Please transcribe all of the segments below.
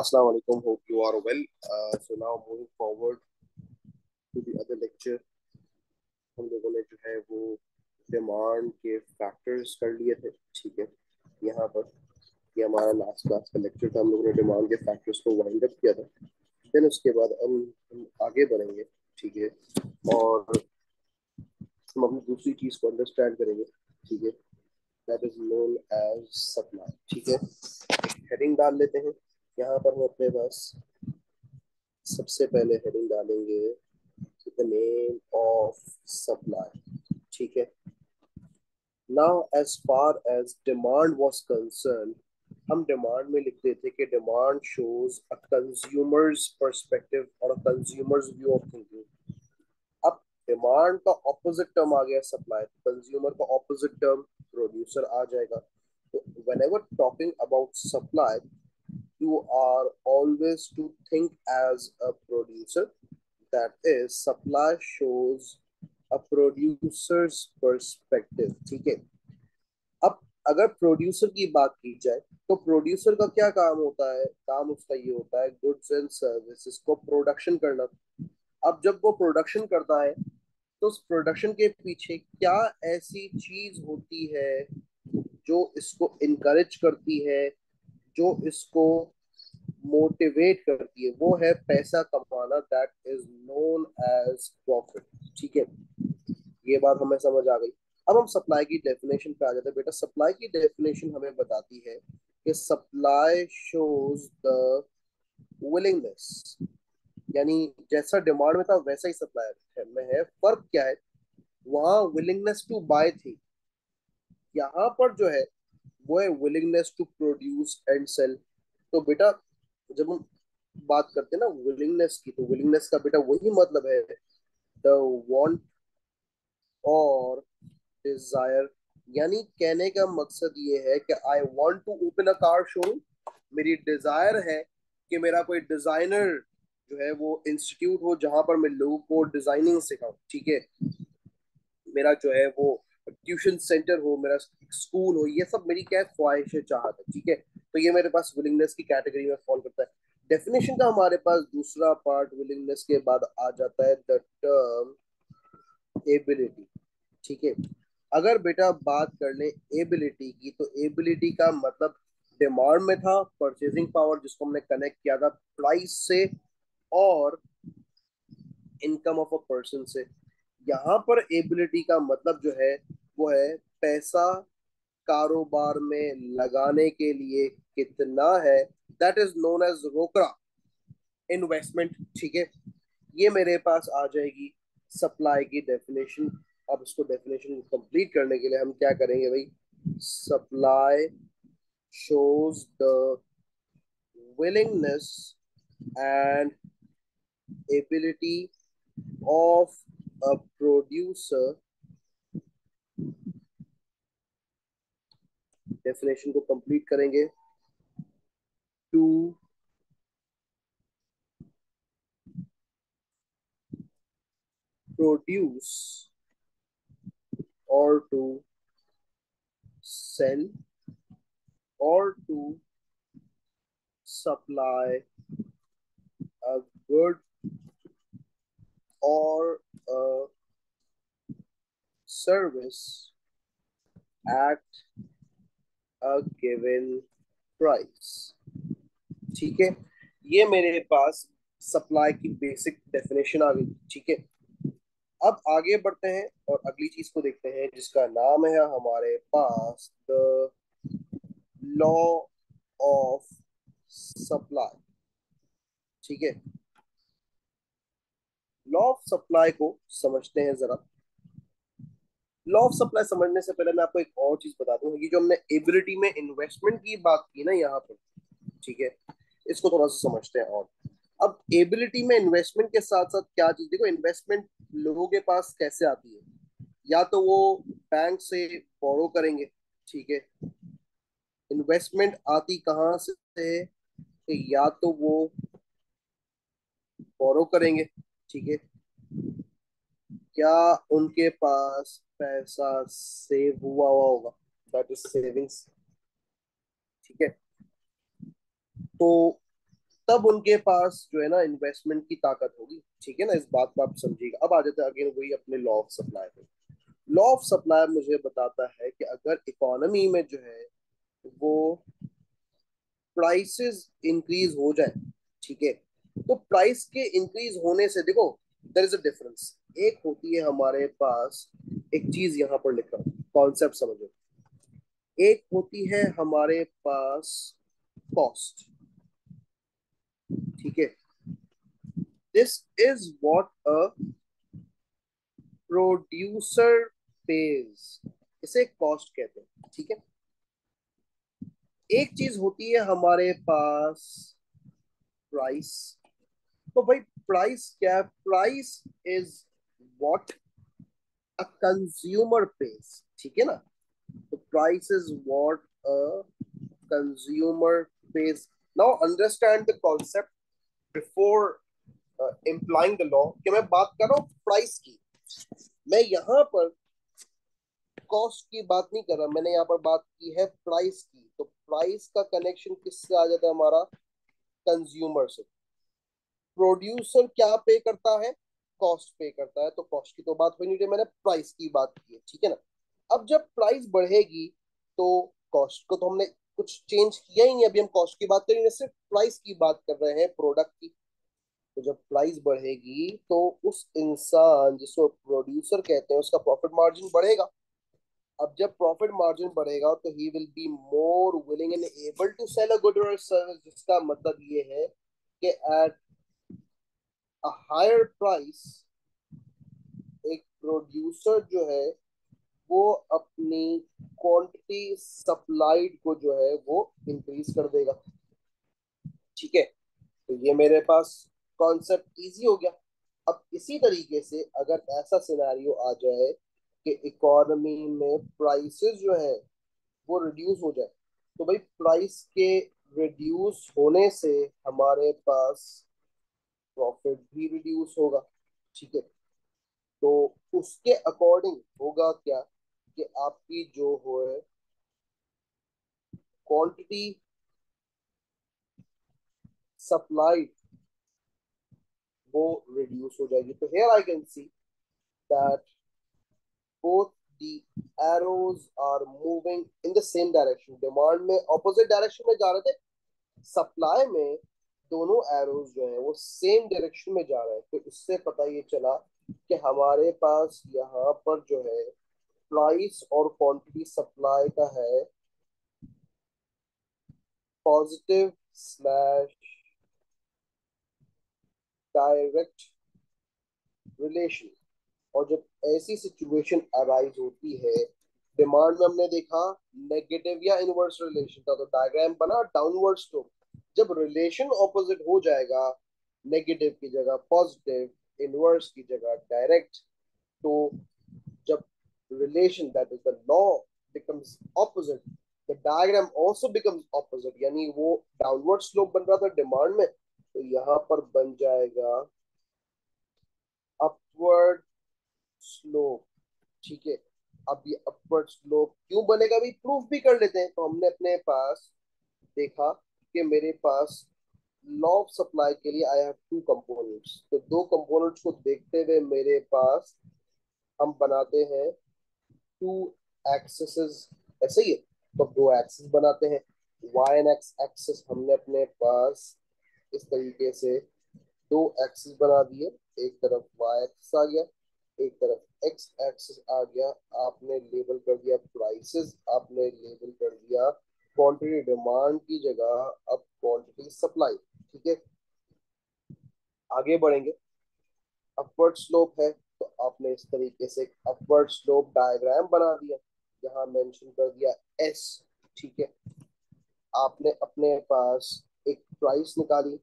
Assalamu alaikum. Hope you are well. So now moving forward to the other lecture, हम लोगों ने जो है वो डिमांड के फैक्टर्स कर लिए थे। ठीक है, यहाँ पर ये हमारा लास्ट क्लास का लेक्चर था। हम लोगों ने डिमांड के फैक्टर्स को वाइंड अप किया था। देन उसके बाद हम आगे बढ़ेंगे। ठीक है, और हम अपनी दूसरी चीज को अंडरस्टैंड करेंगे। ठीक है, that is known as supply. ठीक है, हेडिंग डाल लेते हैं। यहाँ पर हम अपने पास सबसे पहले हेडिंग डालेंगे द नेम ऑफ सप्लाई। ठीक है, now as far as demand was concern, हम डिमांड में लिखते थे कि demand shows a consumer's perspective और a consumer's view of thinking. अब डिमांड का ऑपोजिट टर्म आ गया सप्लाई, कंज्यूमर का ऑपोजिट टर्म प्रोड्यूसर आ जाएगा। तो whenever talking about supply, you are always to think as a producer, that is supply shows a producer's perspective। ठीक है, अब अगर प्रोड्यूसर की बात की जाए तो प्रोड्यूसर का क्या काम होता है? काम उसका ये होता है गुड्स एंड सर्विसेज को प्रोडक्शन करना। अब जब वो प्रोडक्शन करता है तो उस प्रोडक्शन के पीछे क्या ऐसी चीज होती है जो इसको इनकरेज करती है, जो इसको मोटिवेट करती है? वो है पैसा कमाना, that is known as profit. ठीक है, ये बात हमें समझ आ गई। अब हम सप्लाई की डेफिनेशन पे आ जाते हैं। बेटा, सप्लाई की डेफिनेशन हमें बताती है कि सप्लाई शोज द विलिंगनेस, यानी जैसा डिमांड में था वैसा ही सप्लाई में है। फर्क क्या है? वहां विलिंगनेस टू बाय थी, यहाँ पर जो है वो है willingness to produce and sell. तो बेटा, जब हम बात करते हैं ना विलिंगनेस की, तो विलिंगनेस का बेटा वही मतलब है द वांट और डिजायर। यानी कहने का मकसद ये है कि I want to open a car showroom. मेरी डिजायर है कि मेरा कोई डिजाइनर जो है वो इंस्टीट्यूट हो जहां पर मैं लोगों को डिजाइनिंग सिखाऊं। ठीक है, मेरा जो है वो ट्यूशन सेंटर हो, मेरा स्कूल हो, ये सब मेरी क्या है, ख्वाहिश है, चाहत है। ठीक है, तो ये मेरे पास विलिंगनेस की कैटेगरी में फॉल करता है। डेफिनेशन का हमारे पास दूसरा पार्ट विलिंगनेस के बाद आ जाता है द टर्म एबिलिटी। ठीक है, अगर बेटा बात कर ले एबिलिटी की, तो एबिलिटी का मतलब डिमांड में था परचेजिंग पावर, जिसको हमने कनेक्ट किया था प्राइस से और इनकम ऑफ अ पर्सन से। यहाँ पर एबिलिटी का मतलब जो है वो है पैसा कारोबार में लगाने के लिए कितना है, दैट इज नोन एज रोकड़ा इन्वेस्टमेंट। ठीक है, ये मेरे पास आ जाएगी सप्लाई की डेफिनेशन। अब इसको डेफिनेशन कंप्लीट करने के लिए हम क्या करेंगे भाई? Supply shows the willingness and ability of a producer, definition को कंप्लीट करेंगे, टू प्रोड्यूस और टू सेल और to supply a good or a service at a given price। ठीक है, ये मेरे पास सप्लाई की बेसिक डेफिनेशन आ गई। ठीक है, अब आगे बढ़ते हैं और अगली चीज को देखते हैं जिसका नाम है हमारे पास द लॉ ऑफ सप्लाई। ठीक है, लॉ ऑफ सप्लाई को समझते हैं जरा। लॉ ऑफ सप्लाई समझने से पहले मैं आपको एक और चीज बता दूं। ये जो हमने एबिलिटी में इन्वेस्टमेंट की बात की ना यहाँ पर, ठीक है, इसको थोड़ा सा समझते हैं। और अब एबिलिटी में इन्वेस्टमेंट के साथ साथ क्या चीज, देखो इन्वेस्टमेंट लोगों के पास कैसे आती है? या तो वो बैंक से बोरो करेंगे। ठीक है, इन्वेस्टमेंट आती कहाँ से? कि या तो वो बोरो करेंगे। ठीक है, क्या उनके पास पैसा सेव हुआ होगा, दैट इज सेविंग्स। ठीक है, तो तब उनके पास जो है ना इन्वेस्टमेंट की ताकत होगी। ठीक है ना, इस बात को आप समझिएगा। अब आ जाते हैं अगेन वही अपने लॉ ऑफ सप्लाई पे। लॉ ऑफ सप्लाई मुझे बताता है कि अगर इकोनॉमी में जो है वो प्राइसेस इंक्रीज हो जाए, ठीक है, तो प्राइस के इंक्रीज होने से देखो देयर इज अ डिफरेंस। एक होती है हमारे पास, एक चीज यहाँ पर लिख रहा हूँ, कॉन्सेप्ट समझो। एक होती है हमारे पास कॉस्ट, ठीक है, this is what a producer page, इसे कॉस्ट कहते हैं। ठीक है, एक चीज होती है हमारे पास प्राइस। तो भाई प्राइस क्या है? Price is what a consumer page, ठीक है ना। तो price is what a consumer page. Now understand the concept before implying the law कि मैं बात कर रहा हूँ प्राइस की। मैं यहाँ पर कॉस्ट की बात नहीं कर रहा, मैंने यहाँ पर बात की है प्राइस की। तो प्राइस का कनेक्शन किससे आ जाता है? हमारा कंज्यूमर से। प्रोड्यूसर क्या पे करता है? कॉस्ट पे करता है। तो कॉस्ट की तो बात हुई नहीं रही, मैंने प्राइस की बात की है, ठीक है ना। अब जब प्राइस बढ़ेगी तो कॉस्ट को तो हमने कुछ चेंज किया ही नहीं, अभी हम कॉस्ट की बात करेंगे, सिर्फ प्राइस की बात कर रहे हैं प्रोडक्ट की। तो जब प्राइस बढ़ेगी तो उस इंसान जिसको प्रोड्यूसर कहते हैं उसका प्रॉफिट मार्जिन बढ़ेगा। अब जब प्रॉफिट मार्जिन बढ़ेगा तो he will be more willing and able to sell a good or service, जिसका मतलब ये है कि एट अ हायर प्राइस एक प्रोड्यूसर जो है वो अपनी क्वांटिटी सप्लाइड को जो है वो इंक्रीज कर देगा। ठीक है, तो ये मेरे पास कॉन्सेप्ट इजी हो गया। अब इसी तरीके से अगर ऐसा सिनेरियो आ जाए कि इकोनॉमी में प्राइसेस जो है वो रिड्यूस हो जाए, तो भाई प्राइस के रिड्यूस होने से हमारे पास प्रॉफिट भी रिड्यूस होगा। ठीक है, तो उसके अकॉर्डिंग होगा क्या कि आपकी जो हो है क्वांटिटी सप्लाई वो रिड्यूस हो जाएगी। तो here I can see that both the arrows are moving in the same direction। Demand में ऑपोजिट डायरेक्शन में जा रहे थे, सप्लाई में दोनों एरोज जो है वो सेम डायरेक्शन में जा रहे हैं। तो इससे पता ये चला कि हमारे पास यहाँ पर जो है प्राइस और क्वांटिटी सप्लाई का है पॉजिटिव स्लैश डायरेक्ट रिलेशन। और जब ऐसी सिचुएशन अराइज होती है, डिमांड में हमने देखा नेगेटिव या इनवर्स रिलेशन था, तो डायग्राम बना डाउनवर्ड स्लोप। जब रिलेशन ऑपोजिट हो जाएगा, नेगेटिव की जगह पॉजिटिव, इनवर्स की जगह डायरेक्ट, तो जब relation that is the law becomes opposite, the diagram also becomes opposite. यानी वो डाउनवर्ड स्लोप बन रहा था डिमांड में, तो यहाँ पर बन जाएगा अपवर्ड स्लोप। ठीक है, अब ये अपवर्ड स्लोप क्यों बनेगा भी प्रूफ भी कर लेते हैं। तो हमने अपने पास देखा कि मेरे पास लॉ ऑफ सप्लाई के लिए आई हैव टू कंपोनेंट्स। तो दो कंपोनेंट्स को देखते हुए मेरे पास हम बनाते हैं टू एक्सेस, ऐसे ही है। तो दो एक्सेस बनाते हैं, वाई एंड एक्स एक्सेस हमने अपने पास इस तरीके से दो एक्सिस बना दिए। एक तरफ वाई एक्सिस आ गया, एक तरफ एक्स एक्सिस आ गया। आपने लेबल कर दिया प्राइसेस, आपने लेबल कर दिया क्वांटिटी, डिमांड की जगह अब क्वांटिटी सप्लाई। ठीक है, आगे बढ़ेंगे। अपवर्ड स्लोप है तो आपने इस तरीके से अपवर्ड स्लोप डायग्राम बना दिया, यहाँ मेंशन कर दिया एस। ठीक है, आपने अपने पास एक प्राइस निकाली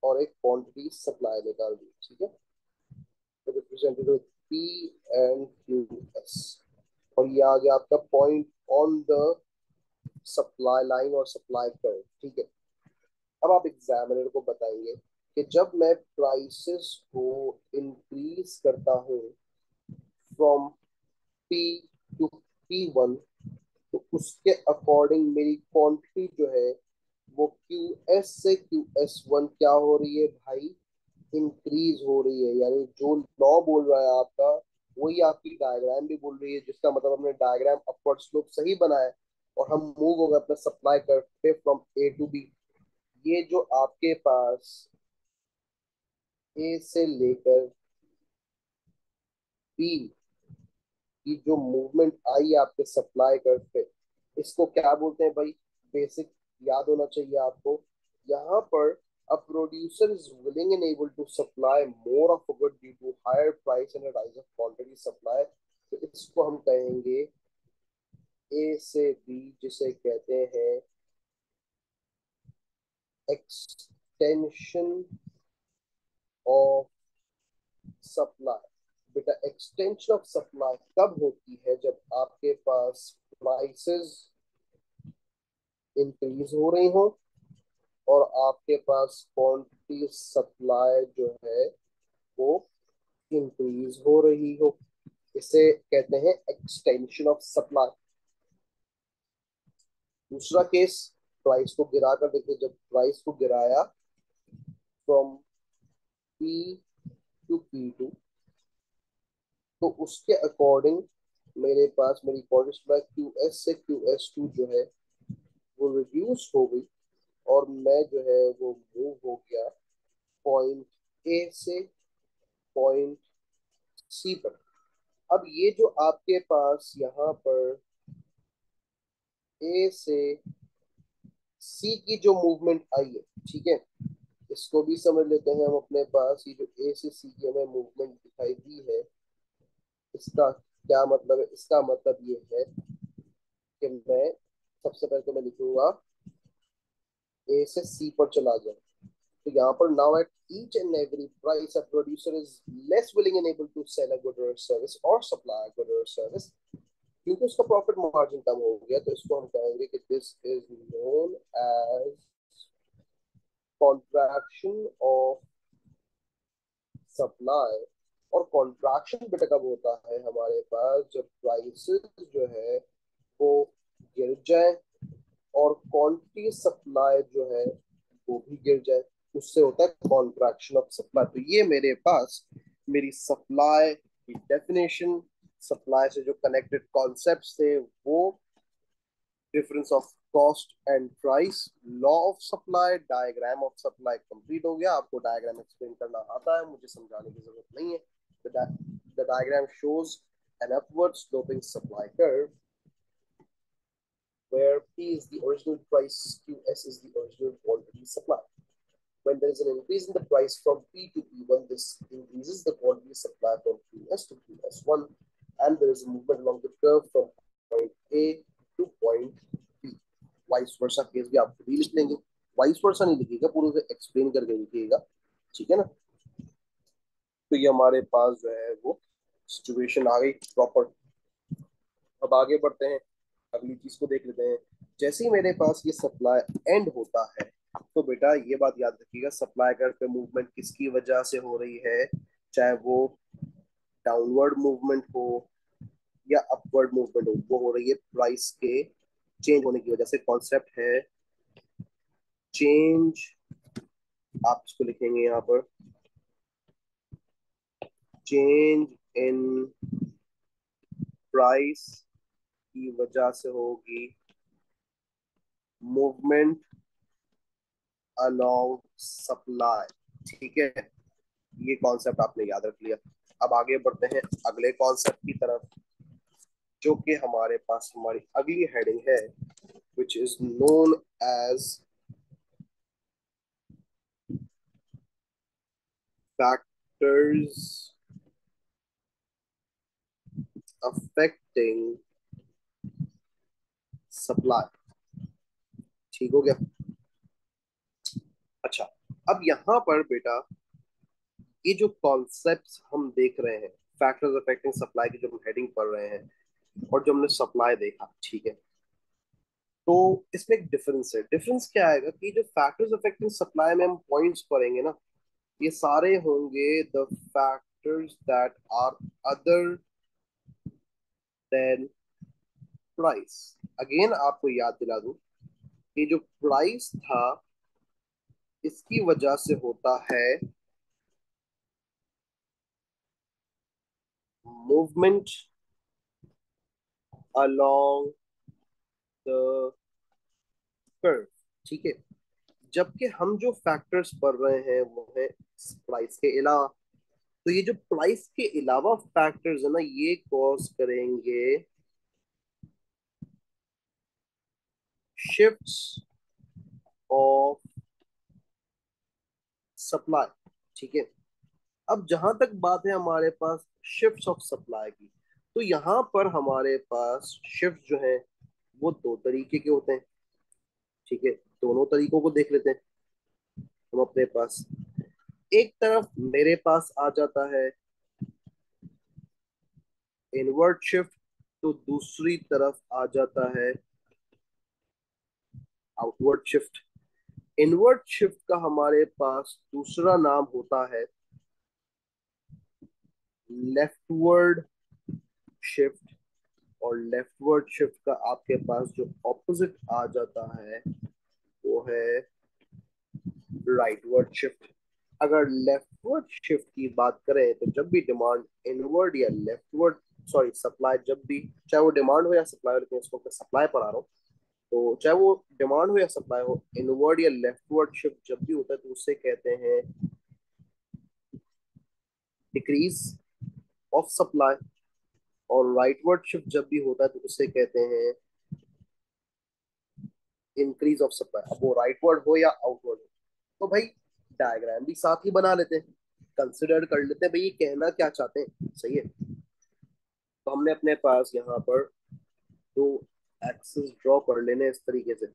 और एक क्वांटिटी सप्लाई निकाल दी। ठीक है, represented with P and Q S, और ये आ गया आपका point on the supply line और सप्लाई कर्व। ठीक है, अब आप एग्जामिनर को बताएंगे कि जब मैं प्राइसेस को इंक्रीज करता हूँ फ्रॉम पी टू P1, तो उसके अकॉर्डिंग मेरी क्वांटिटी जो है वो QS से QS1 क्या हो रही है भाई, इंक्रीज हो रही है। यानी जो लॉ बोल रहा है आपका, वही आपकी डायग्राम भी बोल रही है, जिसका मतलब हमने डायग्राम अपवर्ड स्लोप सही बनाया और हम मूव हो गए अपना सप्लाई कर्व पे फ्रॉम A टू B। ये जो आपके पास A से लेकर B की जो मूवमेंट आई आपके सप्लाई कर्व पे, इसको क्या बोलते हैं भाई, बेसिक याद होना चाहिए आपको। यहाँ पर a producer is willing and able to supply more of a good due to higher price and a rise of quantity supply, तो इसको हम कहेंगे A से B, जिसे कहते हैं एक्सटेंशन ऑफ सप्लाई। बेटा एक्सटेंशन ऑफ सप्लाई कब होती है, जब आपके पास प्राइसेस इंक्रीज हो रही हो और आपके पास क्वांटिटी सप्लाई जो है वो इंक्रीज हो रही हो। इसे कहते हैं एक्सटेंशन ऑफ सप्लाई। दूसरा केस, प्राइस को गिरा कर देखिए, जब प्राइस को गिराया फ्रॉम P टू P2, तो उसके अकॉर्डिंग मेरे पास मेरी क्वांटिटी सप्लाई QS से QS2 जो है वो रिड्यूस हो गई और मैं जो है वो मूव हो गया पॉइंट A से पॉइंट C पर। अब ये जो आपके पास यहाँ पर A से C की जो मूवमेंट आई है, ठीक है, इसको भी समझ लेते हैं हम। अपने पास ये जो A से C की हमें मूवमेंट दिखाई दी है, इसका क्या मतलब है, इसका मतलब ये है कि मैं सबसे पहले तो मैं लिखूंगा A से C पर चला जाए। तो यहाँ पर now at each and every price a producer is less willing and able to sell a good or service or supply a good or service, क्योंकि उसका प्रॉफिट मार्जिन कम हो गया, तो इसको हम कहेंगे कि this is known as contraction of supply. और कॉन्ट्रैक्शन बेटा कब होता है हमारे पास, जब प्राइसेस जो है वो गिर जाए और क्वांटिटी सप्लाई जो है वो भी गिर जाए, उससे होता है कॉन्ट्रैक्शन ऑफ सप्लाई। तो ये मेरे पास मेरी सप्लाई की डेफिनेशन, सप्लाई से जो कनेक्टेड कॉन्सेप्ट्स थे वो, difference of cost and price, law of supply, diagram of supply complete हो गया। आपको डायग्राम एक्सप्लेन करना आता है, मुझे समझाने की जरूरत नहीं है। The diagram shows an upward sloping supply curve where P is the original price, QS is the original quantity supply. When there is an increase in the price from P to P1, this increases the quantity supply from QS to QS1, and there is a movement along the curve from point A to point B. Vice versa case भी आप खुद ही लिख लेंगे, vice versa नहीं लिखिएगा, पूरे से explain करके लिखिएगा, ठीक है ना। तो ये हमारे पास जो है वो सिचुएशन आ गई प्रॉपर। अब आगे बढ़ते हैं, अगली चीज को देख लेते हैं। जैसे ही मेरे पास ये सप्लाई एंड होता है, तो बेटा ये बात याद रखिएगा, सप्लाई कर्व पे मूवमेंट किसकी वजह से हो रही है, चाहे वो डाउनवर्ड मूवमेंट हो या अपवर्ड मूवमेंट हो, वो हो रही है प्राइस के चेंज होने की वजह से। कॉन्सेप्ट है चेंज, आप इसको लिखेंगे यहाँ पर, चेंज इन प्राइस की वजह से होगी मूवमेंट अलोंग सप्लाई, ठीक है। ये कॉन्सेप्ट आपने याद रख लिया। अब आगे बढ़ते हैं अगले कॉन्सेप्ट की तरफ, जो कि हमारे पास हमारी अगली हेडिंग है, which is known as factors affecting supply। ठीक हो गया। अच्छा, अब यहाँ पर बेटा ये जो कॉन्सेप्ट्स हम देख रहे हैं, फैक्टर्स अफेक्टिंग सप्लाई की जो हम हेडिंग पढ़ रहे हैं और जो हमने सप्लाई देखा, ठीक है, तो इसमें एक डिफरेंस है। डिफरेंस क्या आएगा कि जो फैक्टर्स अफेक्टिंग सप्लाई में हम पॉइंट्स पढ़ेंगे ना, ये सारे होंगे the factors that are other than price. Again आपको याद दिला दूं कि जो प्राइस था इसकी वजह से होता है मूवमेंट अलोंग द कर्व। ठीक है, जबकि हम जो फैक्टर्स पढ़ रहे हैं वो है प्राइस के अलावा। तो ये जो प्राइस के अलावा फैक्टर्स है ना, ये कॉज करेंगे शिफ्ट्स ऑफ सप्लाई। ठीक है, अब जहां तक बात है हमारे पास शिफ्ट्स ऑफ सप्लाई की, तो यहाँ पर हमारे पास शिफ्ट जो है वो दो तरीके के होते हैं। ठीक है, दोनों तरीकों को देख लेते हैं हम अपने पास। एक तरफ मेरे पास आ जाता है इनवर्ट शिफ्ट, तो दूसरी तरफ आ जाता है आउटवर्ड शिफ्ट। इनवर्ट शिफ्ट का हमारे पास दूसरा नाम होता है लेफ्टवर्ड शिफ्ट, और लेफ्टवर्ड शिफ्ट का आपके पास जो ऑपोजिट आ जाता है वो है राइटवर्ड शिफ्ट। अगर लेफ्टवर्ड शिफ्ट की बात करें तो जब भी डिमांड इनवर्ड या लेफ्टवर्ड, सॉरी सप्लाई, जब भी चाहे वो डिमांड हो या सप्लाई, लेकिन इसको सप्लाई पर आ रहा हूँ, तो चाहे वो डिमांड हो या सप्लाई हो, इनवर्ड या लेफ्टवर्ड शिफ्ट जब भी होता है तो उससे कहते हैं डिक्रीज ऑफ सप्लाई। और राइटवर्ड शिफ्ट जब भी होता है तो उससे कहते हैं इंक्रीज ऑफ सप्लाई। अब वो राइटवर्ड हो या आउटवर्ड हो, तो भाई डायग्राम भी साथ ही बना लेते हैं, कंसिडर कर लेते हैं भाई ये कहना क्या चाहते हैं। सही है, तो हमने अपने पास यहाँ पर दो एक्सिस ड्रॉ कर लेने इस तरीके से।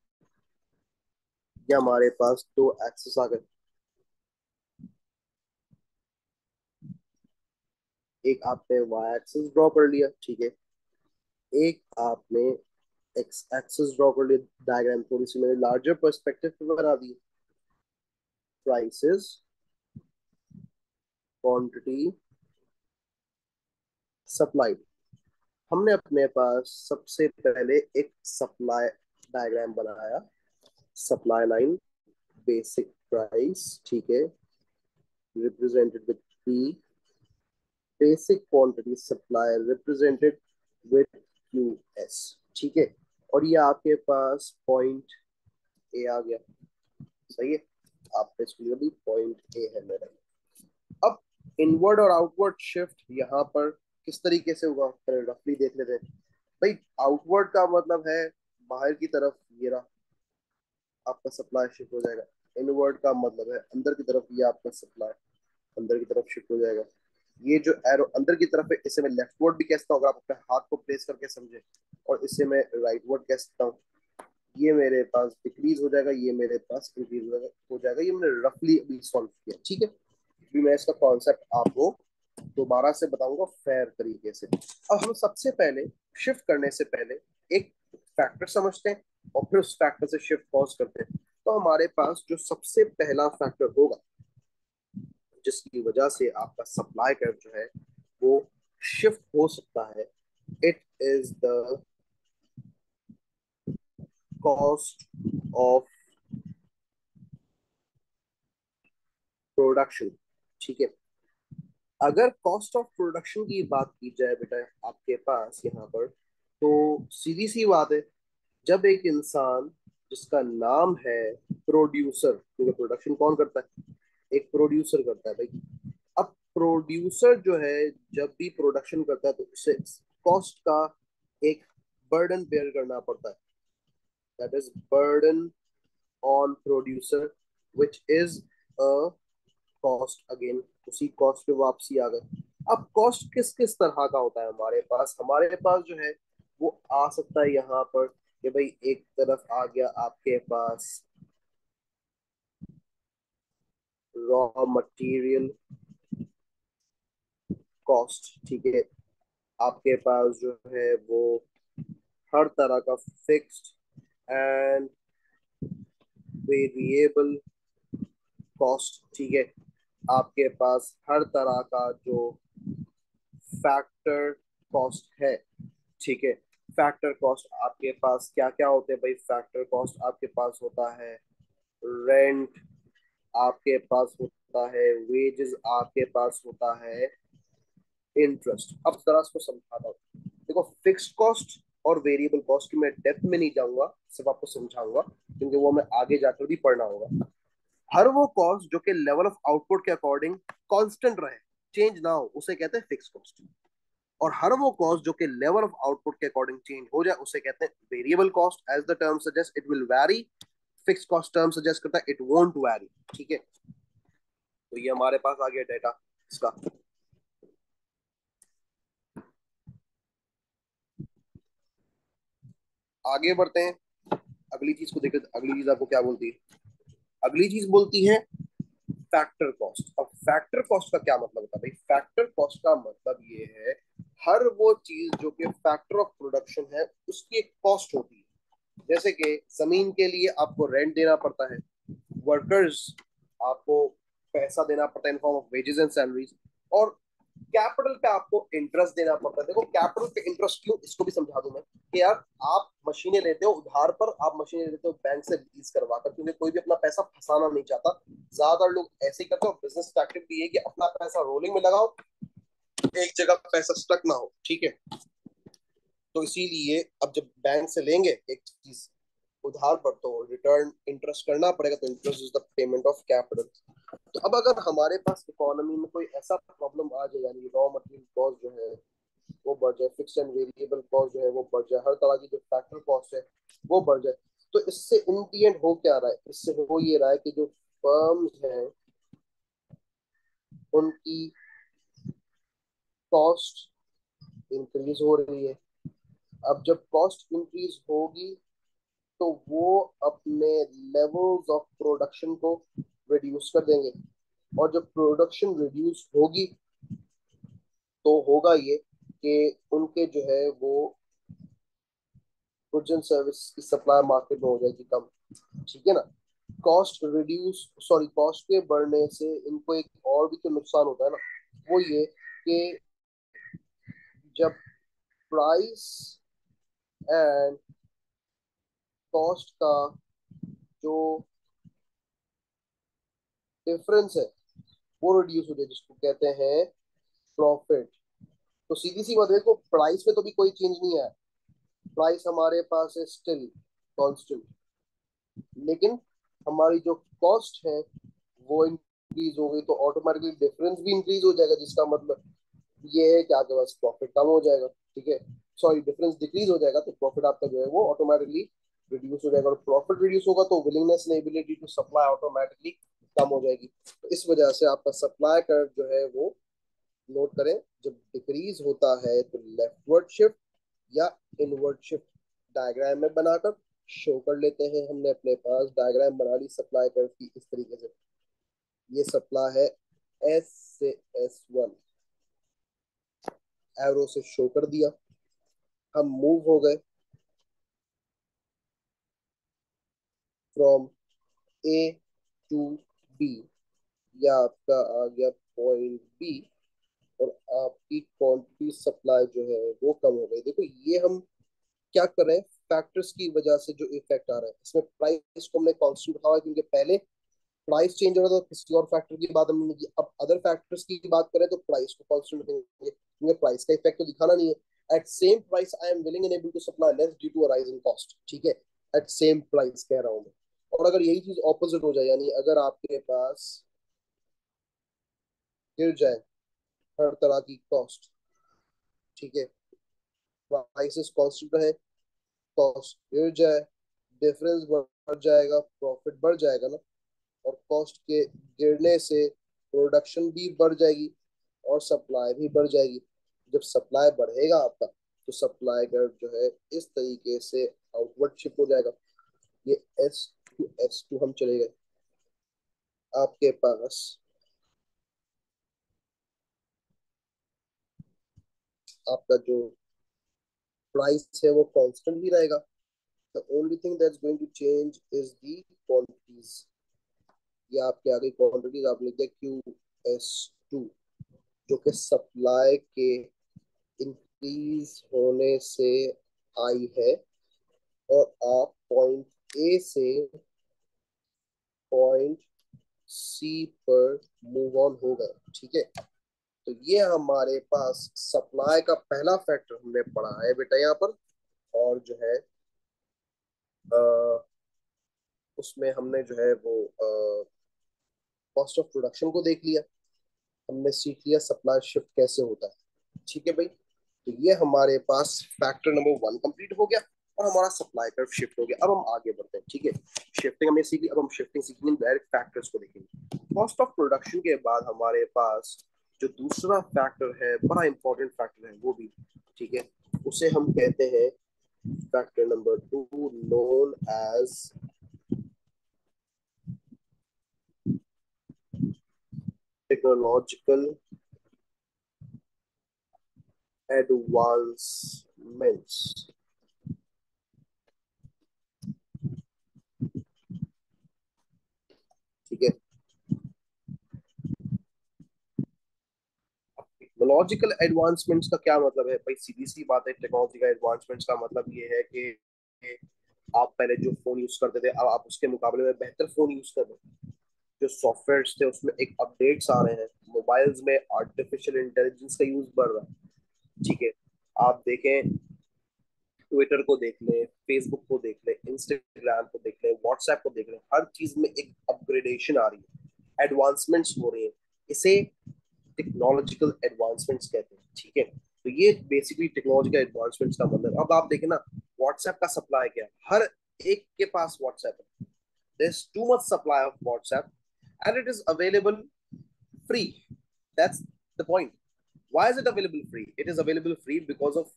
या हमारे पास दो एक्सिस आ गए, एक आपने वाई एक्सिस ड्रॉ कर लिया, ठीक है, एक आपने एक्स एक्सिस ड्रॉ कर लिया। डायग्राम थोड़ी सी मैंने लार्जर पर्सपेक्टिव पे बना दी। Prices, quantity, supply. हमने अपने पास सबसे पहले एक सप्लाई डायग्राम बनाया। सप्लाई लाइन, बेसिक प्राइस, ठीक है, represented with P. Basic quantity supply represented with Q S. ठीक है, और ये आपके पास पॉइंट ए आ गया। सही है, आपने इसको लिया भी पॉइंट ए है मेरा। अब इनवर्ड और आउटवर्ड शिफ्ट यहाँ पर किस तरीके से होगा, पहले रफली देख लेते हैं। भाई आउटवर्ड का मतलब है बाहर की तरफ, ये रहा आपका सप्लाई शिफ्ट हो जाएगा। इनवर्ड का मतलब है अंदर की तरफ, ये आपका सप्लाई अंदर की तरफ शिफ्ट हो जाएगा। ये जो एरो अंदर की तरफ है इसे मैं लेफ्टवर्ड भी कह सकता हूँ अगर आप अपने हाथ को प्लेस करके समझे, और इसे मैं राइटवर्ड कह सकता हूँ। ये मेरे पास डिक्रीज हो जाएगा, ये मेरे पास इंक्रीज हो जाएगा। ये मैंने रफली अभी सॉल्व किया। ठीक है, अभी मैं इसका कॉन्सेप्ट आपको दोबारा से बताऊंगा फेयर तरीके से। अब हम सबसे पहले शिफ्ट करने से पहले एक फैक्टर समझते हैं और फिर उस फैक्टर से शिफ्ट कॉज करते हैं। तो हमारे पास जो सबसे पहला फैक्टर होगा जिसकी वजह से आपका सप्लाई कर्व जो है वो शिफ्ट हो सकता है, it is the cost of production. ठीक है, अगर कॉस्ट ऑफ प्रोडक्शन की बात की जाए बेटा आपके पास यहाँ पर, तो सीधी सी बात है, जब एक इंसान जिसका नाम है प्रोड्यूसर, क्योंकि प्रोडक्शन कौन करता है, एक प्रोड्यूसर करता है भाई। अब प्रोड्यूसर जो है जब भी प्रोडक्शन करता है तो उसे कॉस्ट का एक बर्डन बेयर करना पड़ता है, that is burden on producer, which is a cost. Again उसी कॉस्ट पे वापसी आ गए। अब कॉस्ट किस किस तरह का होता है हमारे पास जो है वो आ सकता है यहाँ पर कि भाई एक तरफ आ गया आपके पास रॉ मटेरियल कॉस्ट। ठीक है, आपके पास जो है वो हर तरह का फिक्स्ड एंड वेरिएबल कॉस्ट। ठीक है, आपके पास हर तरह का जो फैक्टर कॉस्ट है। ठीक है, फैक्टर कॉस्ट आपके पास क्या क्या होते हैं भाई? फैक्टर कॉस्ट आपके पास होता है रेंट, आपके पास होता है वेजेस, आपके पास होता है इंटरेस्ट। अब जरा इसको समझाता हूँ। देखो, फिक्स्ड कॉस्ट और वेरिएबल कॉस्ट की मैं डेप्थ में नहीं जाऊंगा, सिर्फ आपको समझाऊंगा, क्योंकि वो हमें आगे जाकर भी पढ़ना होगा। हर वो कॉस्ट जो कि लेवल ऑफ आउटपुट के अकॉर्डिंग कांस्टेंट रहे, चेंज ना हो, उसे कहते हैं फिक्स कॉस्ट। और हर वो कॉस्ट जो कि लेवल ऑफ आउटपुट के अकॉर्डिंग चेंज हो जाए, उसे कहते हैं variable cost. As the term suggest it will vary, fix cost term suggest करता है इट वोंट वैरी। ठीक है, तो ये हमारे पास आ गया डेटा इसका। आगे बढ़ते हैं, अगली चीज को देखें। अगली चीज आपको क्या बोलती है? अगली चीज बोलती है फैक्टर कॉस्ट। अब फैक्टर कॉस्ट का क्या मतलब होता है भाई? फैक्टर कॉस्ट का मतलब ये है, हर वो चीज जो कि फैक्टर ऑफ प्रोडक्शन है, उसकी एक कॉस्ट होती है। जैसे कि जमीन के लिए आपको रेंट देना पड़ता है, वर्कर्स आपको पैसा देना पड़ता है इन form of wages and salaries, और कैपिटल पे आपको इंटरेस्ट देना पड़ता है। देखो, कैपिटल पे इंटरेस्ट क्यों, इसको भी समझा दूं मैं कि यार, आप मशीनें लेते हो उधार पर, आप मशीनें लेते हो बैंक से लीज करवा कर, क्योंकि कोई भी अपना पैसा फंसाना नहीं चाहता। ज्यादातर लोग ऐसे ही करते हो। बिजनेस टैक्टिक भी है कि अपना पैसा रोलिंग में लगाओ, एक जगह पैसा स्टक ना हो। ठीक है, तो इसीलिए अब जब बैंक से लेंगे एक चीज उधार पर, तो रिटर्न इंटरेस्ट करना पड़ेगा। तो interest is the payment of capital. तो अब अगर हमारे पास इकोनॉमी में कोई ऐसा प्रॉब्लम आ जाए, यानी रॉ मटेरियल कॉस्ट जो है वो बढ़ जाए, फिक्स एंड वेरिएबल कॉस्ट जो है वो बढ़ जाए, हर तरह की जो फैक्टर कॉस्ट है वो बढ़ जाए, तो इससे इन दी एंड हो क्या रहा है? इससे हो ये रहा है कि जो फर्म्स हैं उनकी कॉस्ट इंक्रीज हो रही है। अब जब कॉस्ट इंक्रीज होगी, तो वो अपने लेवल्स ऑफ प्रोडक्शन को रिड्यूस कर देंगे। और जब प्रोडक्शन रिड्यूस होगी, तो होगा ये कि उनके जो है वो गुड्स एंड सर्विस की सप्लाई मार्केट में हो जाएगी कम। ठीक है ना? कॉस्ट रिड्यूस, सॉरी, कॉस्ट के बढ़ने से इनको एक और भी तो नुकसान होता है ना, वो ये कि जब प्राइस एंड कॉस्ट का जो डिफरेंस है वो रिड्यूस हो जाए, जिसको कहते हैं प्रॉफिट। तो सीधी सी बात है, देखो, प्राइस में तो भी कोई चेंज नहीं है, प्राइस हमारे पास है स्टिल कांस्टेंट, लेकिन हमारी जो कॉस्ट है वो इंक्रीज हो गई, तो ऑटोमेटिकली डिफरेंस भी इंक्रीज हो जाएगा, जिसका मतलब ये है कि आपके पास प्रॉफिट कम हो जाएगा। ठीक है, सॉरी, डिफरेंस डिक्रीज हो जाएगा, तो प्रॉफिट आपका जो है वो ऑटोमेटिकली रिड्यूस हो जाएगा। और प्रॉफिट रिड्यूस होगा तो willingness and ability to supply automatically कम हो जाएगी। तो इस वजह से आपका सप्लाई कर्व जो है वो, नोट करें, जब डिक्रीज होता है तो लेफ्टवर्ड शिफ्ट या इनवर्ड शिफ्ट डायग्राम में बनाकर शो कर लेते हैं। हमने अपने पास डायग्राम बना ली सप्लाई कर्व की इस तरीके से। ये सप्लाई है एस से S1, एरो से शो कर दिया। हम मूव हो गए फ्रॉम ए टू बी, या आपका आ गया पॉइंट बी, और आपकी क्वांटिटी सप्लाई जो है वो कम हो गई। देखो, ये हम क्या कर रहे हैं, फैक्टर्स की वजह से जो इफेक्ट आ रहा है, इसमें प्राइस को हमने कांस्टेंट रखा हुआ है, क्योंकि पहले प्राइस चेंज हो रहा था, किसी और फैक्टर की बात हमने की। अब अदर फैक्टर्स की बात करें तो प्राइस को कांस्टेंट रखेंगे, क्योंकि प्राइस का इफेक्ट तो दिखाना नहीं है। At same price I am willing and able to supply less due to rising cost. ठीक है, एट सेम प्राइस कह रहा हूं मैं। और अगर यही चीज ऑपोजिट हो जाए, यानी अगर आपके पास गिर जाए हर तरह की कॉस्ट, ठीक है, प्राइसेस कांस्टेंट रहे, कॉस्ट गिर जाए, डिफरेंस बढ़ जाएगा, प्रॉफिट बढ़ जाएगा ना। और कॉस्ट के गिरने से प्रोडक्शन भी बढ़ जाएगी और सप्लाई भी बढ़ जाएगी। जब सप्लाई बढ़ेगा आपका, तो सप्लाई कर्व जो है इस तरीके से आउटवर्ड शिफ्ट हो जाएगा। ये S to S2 हम चले गए। आपके पास आपका जो प्राइस है वो कांस्टेंट ही रहेगा। The only thing that's going to change is the quantities. ये आपके आगे क्वांटिटीज आप लिख दिया QS2, जो कि सप्लाई के इंक्रीज होने से आई है और आप पॉइंट ए से पॉइंट सी पर मूव ऑन हो गए, ठीक है। तो ये हमारे पास सप्लाई का पहला फैक्टर हमने पढ़ा है बेटा यहाँ पर। और जो है उसमें हमने जो है वो कॉस्ट ऑफ प्रोडक्शन को देख लिया, हमने सीख लिया सप्लाई शिफ्ट कैसे होता है, ठीक है भाई। तो ये हमारे पास फैक्टर नंबर वन कंप्लीट हो गया और हमारा सप्लाई कर्व शिफ्ट हो गया। अब हम आगे बढ़ते हैं, ठीक है। शिफ्टिंग हमने सीख ली, अब हम शिफ्टिंग सीखेंगे, डायरेक्ट फैक्टर्स को देखेंगे। कॉस्ट ऑफ प्रोडक्शन के बाद हमारे पास जो दूसरा फैक्टर है, बड़ा इंपॉर्टेंट फैक्टर है वो भी, ठीक है, उसे हम कहते हैं factor number two, known as technological advancements, ठीक है। टेक्नोलॉजिकल एडवांसमेंट्स का क्या मतलब है भाई? सीधी सी बात है, टेक्नोलॉजिकल एडवांसमेंट्स का मतलब ये है कि आप पहले जो फोन यूज करते थे, अब आप उसके मुकाबले में बेहतर फोन यूज कर रहे हैं। जो सॉफ्टवेयर थे उसमें एक अपडेट्स आ रहे हैं, मोबाइल्स में आर्टिफिशियल इंटेलिजेंस का यूज बढ़ रहा है, ठीक है। आप देखें, ट्विटर को देख लें, फेसबुक को देख लें, इंस्टाग्राम को देख लें, व्हाट्सएप को देख लें, हर चीज में एक अपग्रेडेशन आ रही है, एडवांसमेंट्स हो रही है। इसे टेक्नोलॉजिकल एडवांसमेंट्स कहते हैं, ठीक है। तो ये बेसिकली टेक्नोलॉजिकल एडवांसमेंट्स का मतलब। अब आप देखें ना, व्हाट्सएप का सप्लाई क्या है, हर एक के पास व्हाट्सएप है। there's too much supply of WhatsApp and it is available free. That's the point. Why is it available free? It is available free because of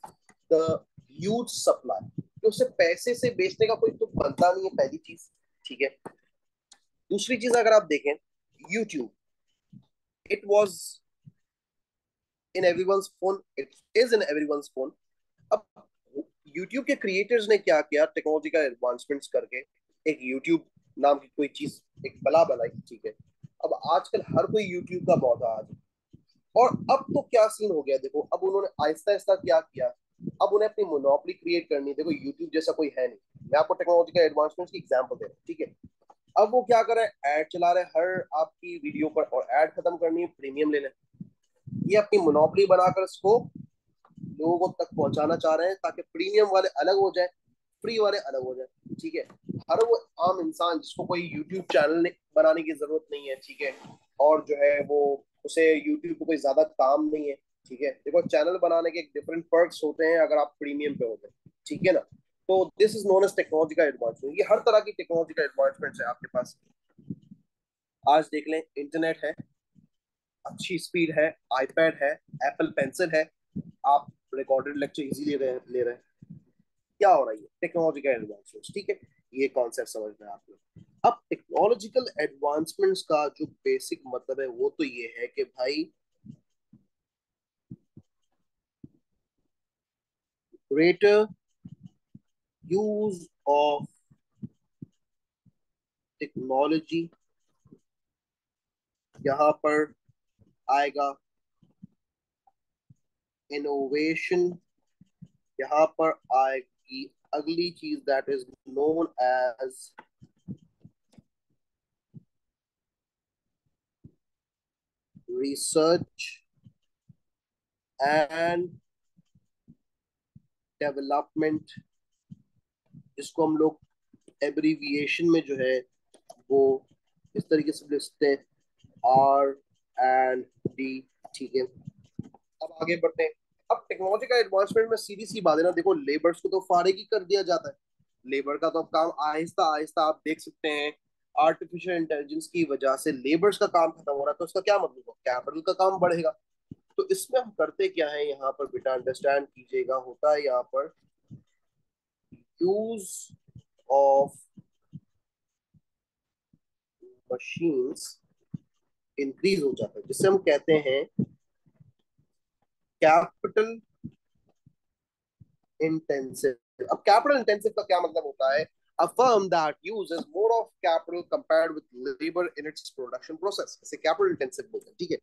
the huge supply. तो उसे पैसे से बेचने का कोई तो बनता नहीं है, पहली चीज, ठीक है। दूसरी चीज अगर आप देखें, YouTube, it was in everyone's phone, it is in everyone's phone. अब YouTube के क्रिएटर्स ने क्या किया, टेक्नोलॉजिकल एडवांसमेंट्स करके एक YouTube नाम की कोई चीज, एक बला बनाई, ठीक है। अब आजकल हर कोई YouTube का मोहताज है। और अब तो क्या सीन हो गया देखो, अब उन्होंने आहिस्ता आहिस्ता क्या किया, अब उन्हें अपनी मोनोपोली क्रिएट करनी है। देखो यूट्यूब जैसा कोई है नहीं, मैं आपको टेक्नोलॉजिकल एडवांसमेंट की एग्जांपल दे रहा हूँ, ठीक है। अब वो क्या कर रहे हैं, ऐड चला रहे हैं हर आपकी वीडियो पर, और ऐड खत्म करनी है प्रीमियम ले लें। ये अपनी मोनोपोली बनाकर इसको लोगों को तक पहुंचाना चाह रहे हैं, ताकि प्रीमियम वाले अलग हो जाए, फ्री वाले अलग हो जाए, ठीक है। हर वो आम इंसान जिसको कोई यूट्यूब चैनल बनाने की जरूरत नहीं है, ठीक है, और जो है वो उसे यूट्यूब को कोई ज्यादा काम नहीं है, ठीक है। देखो, चैनल बनाने के डिफरेंट पर्क्स होते हैं अगर आप प्रीमियम पे होते हैं, ठीक है ना। तो this is known as technological advancement. ये हर तरह की टेक्नोलॉजिकल एडवांसमेंट है आपके पास। आज देख लें, इंटरनेट है, अच्छी स्पीड है, आईपैड है, एप्पल पेंसिल है, आप रिकॉर्डेड लेक्चर इजीली ले रहे हैं। क्या हो रहा है, टेक्नोलॉजिकल एडवांसमेंट्स, ठीक है। ये कॉन्सेप्ट समझना है आपने। अब टेक्नोलॉजिकल एडवांसमेंट्स का जो बेसिक मतलब है वो तो ये है कि भाई, ग्रेटर यूज ऑफ टेक्नोलॉजी यहाँ पर आएगा, इनोवेशन यहाँ पर आएगी, अगली चीज that is known as research and development, जिसको हम लोग एब्रीविएशन में जो है वो इस तरीके से लिखते हैं, R&D, ठीक है। अब आगे बढ़ते हैं। अब टेक्नोलॉजिकल एडवांसमेंट में सीधी सी बात है ना, देखो, लेबर्स को तो फारिग ही कर दिया जाता है। लेबर का तो अब काम आहिस्ता आहिस्ता आप देख सकते हैं, आर्टिफिशियल इंटेलिजेंस की वजह से लेबर्स का काम खत्म हो रहा है। तो इसका क्या मतलब है, कैपिटल का काम बढ़ेगा। तो इसमें हम करते क्या है यहाँ पर बेटा, अंडरस्टैंड कीजिएगा, होता है यहाँ पर यूज ऑफ मशीन्स इंक्रीज हो जाता है, जिससे हम कहते हैं कैपिटल इंटेंसिव। अब कैपिटल इंटेंसिव का क्या मतलब होता है, a firm that uses more of capital compared with labor in its production process, इसे कैपिटल इंटेंसिव बोलते हैं, ठीक है।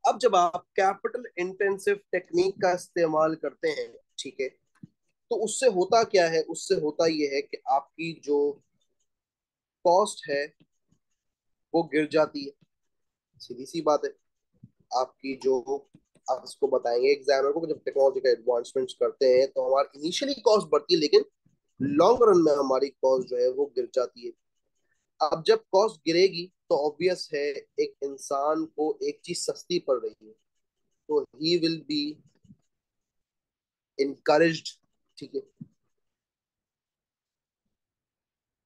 अब जब आप कैपिटल इंटेंसिव टेक्निक का इस्तेमाल करते हैं, ठीक है, तो उससे होता क्या है, उससे होता ये है कि आपकी जो कॉस्ट है वो गिर जाती है। सीधी सी बात है। आपकी जो, आप इसको बताएंगे एग्जामिनर को कि जब टेक्नोलॉजी का एडवांसमेंट्स करते हैं तो हमारी इनिशियली कॉस्ट बढ़ती है, लेकिन लॉन्ग रन में हमारी कॉस्ट जो है वो गिर जाती है। अब जब कॉस्ट गिरेगी तो ऑब्वियस है एक इंसान को एक चीज सस्ती पड़ रही है, तो ही विल बी इनकरेज्ड, ठीक है,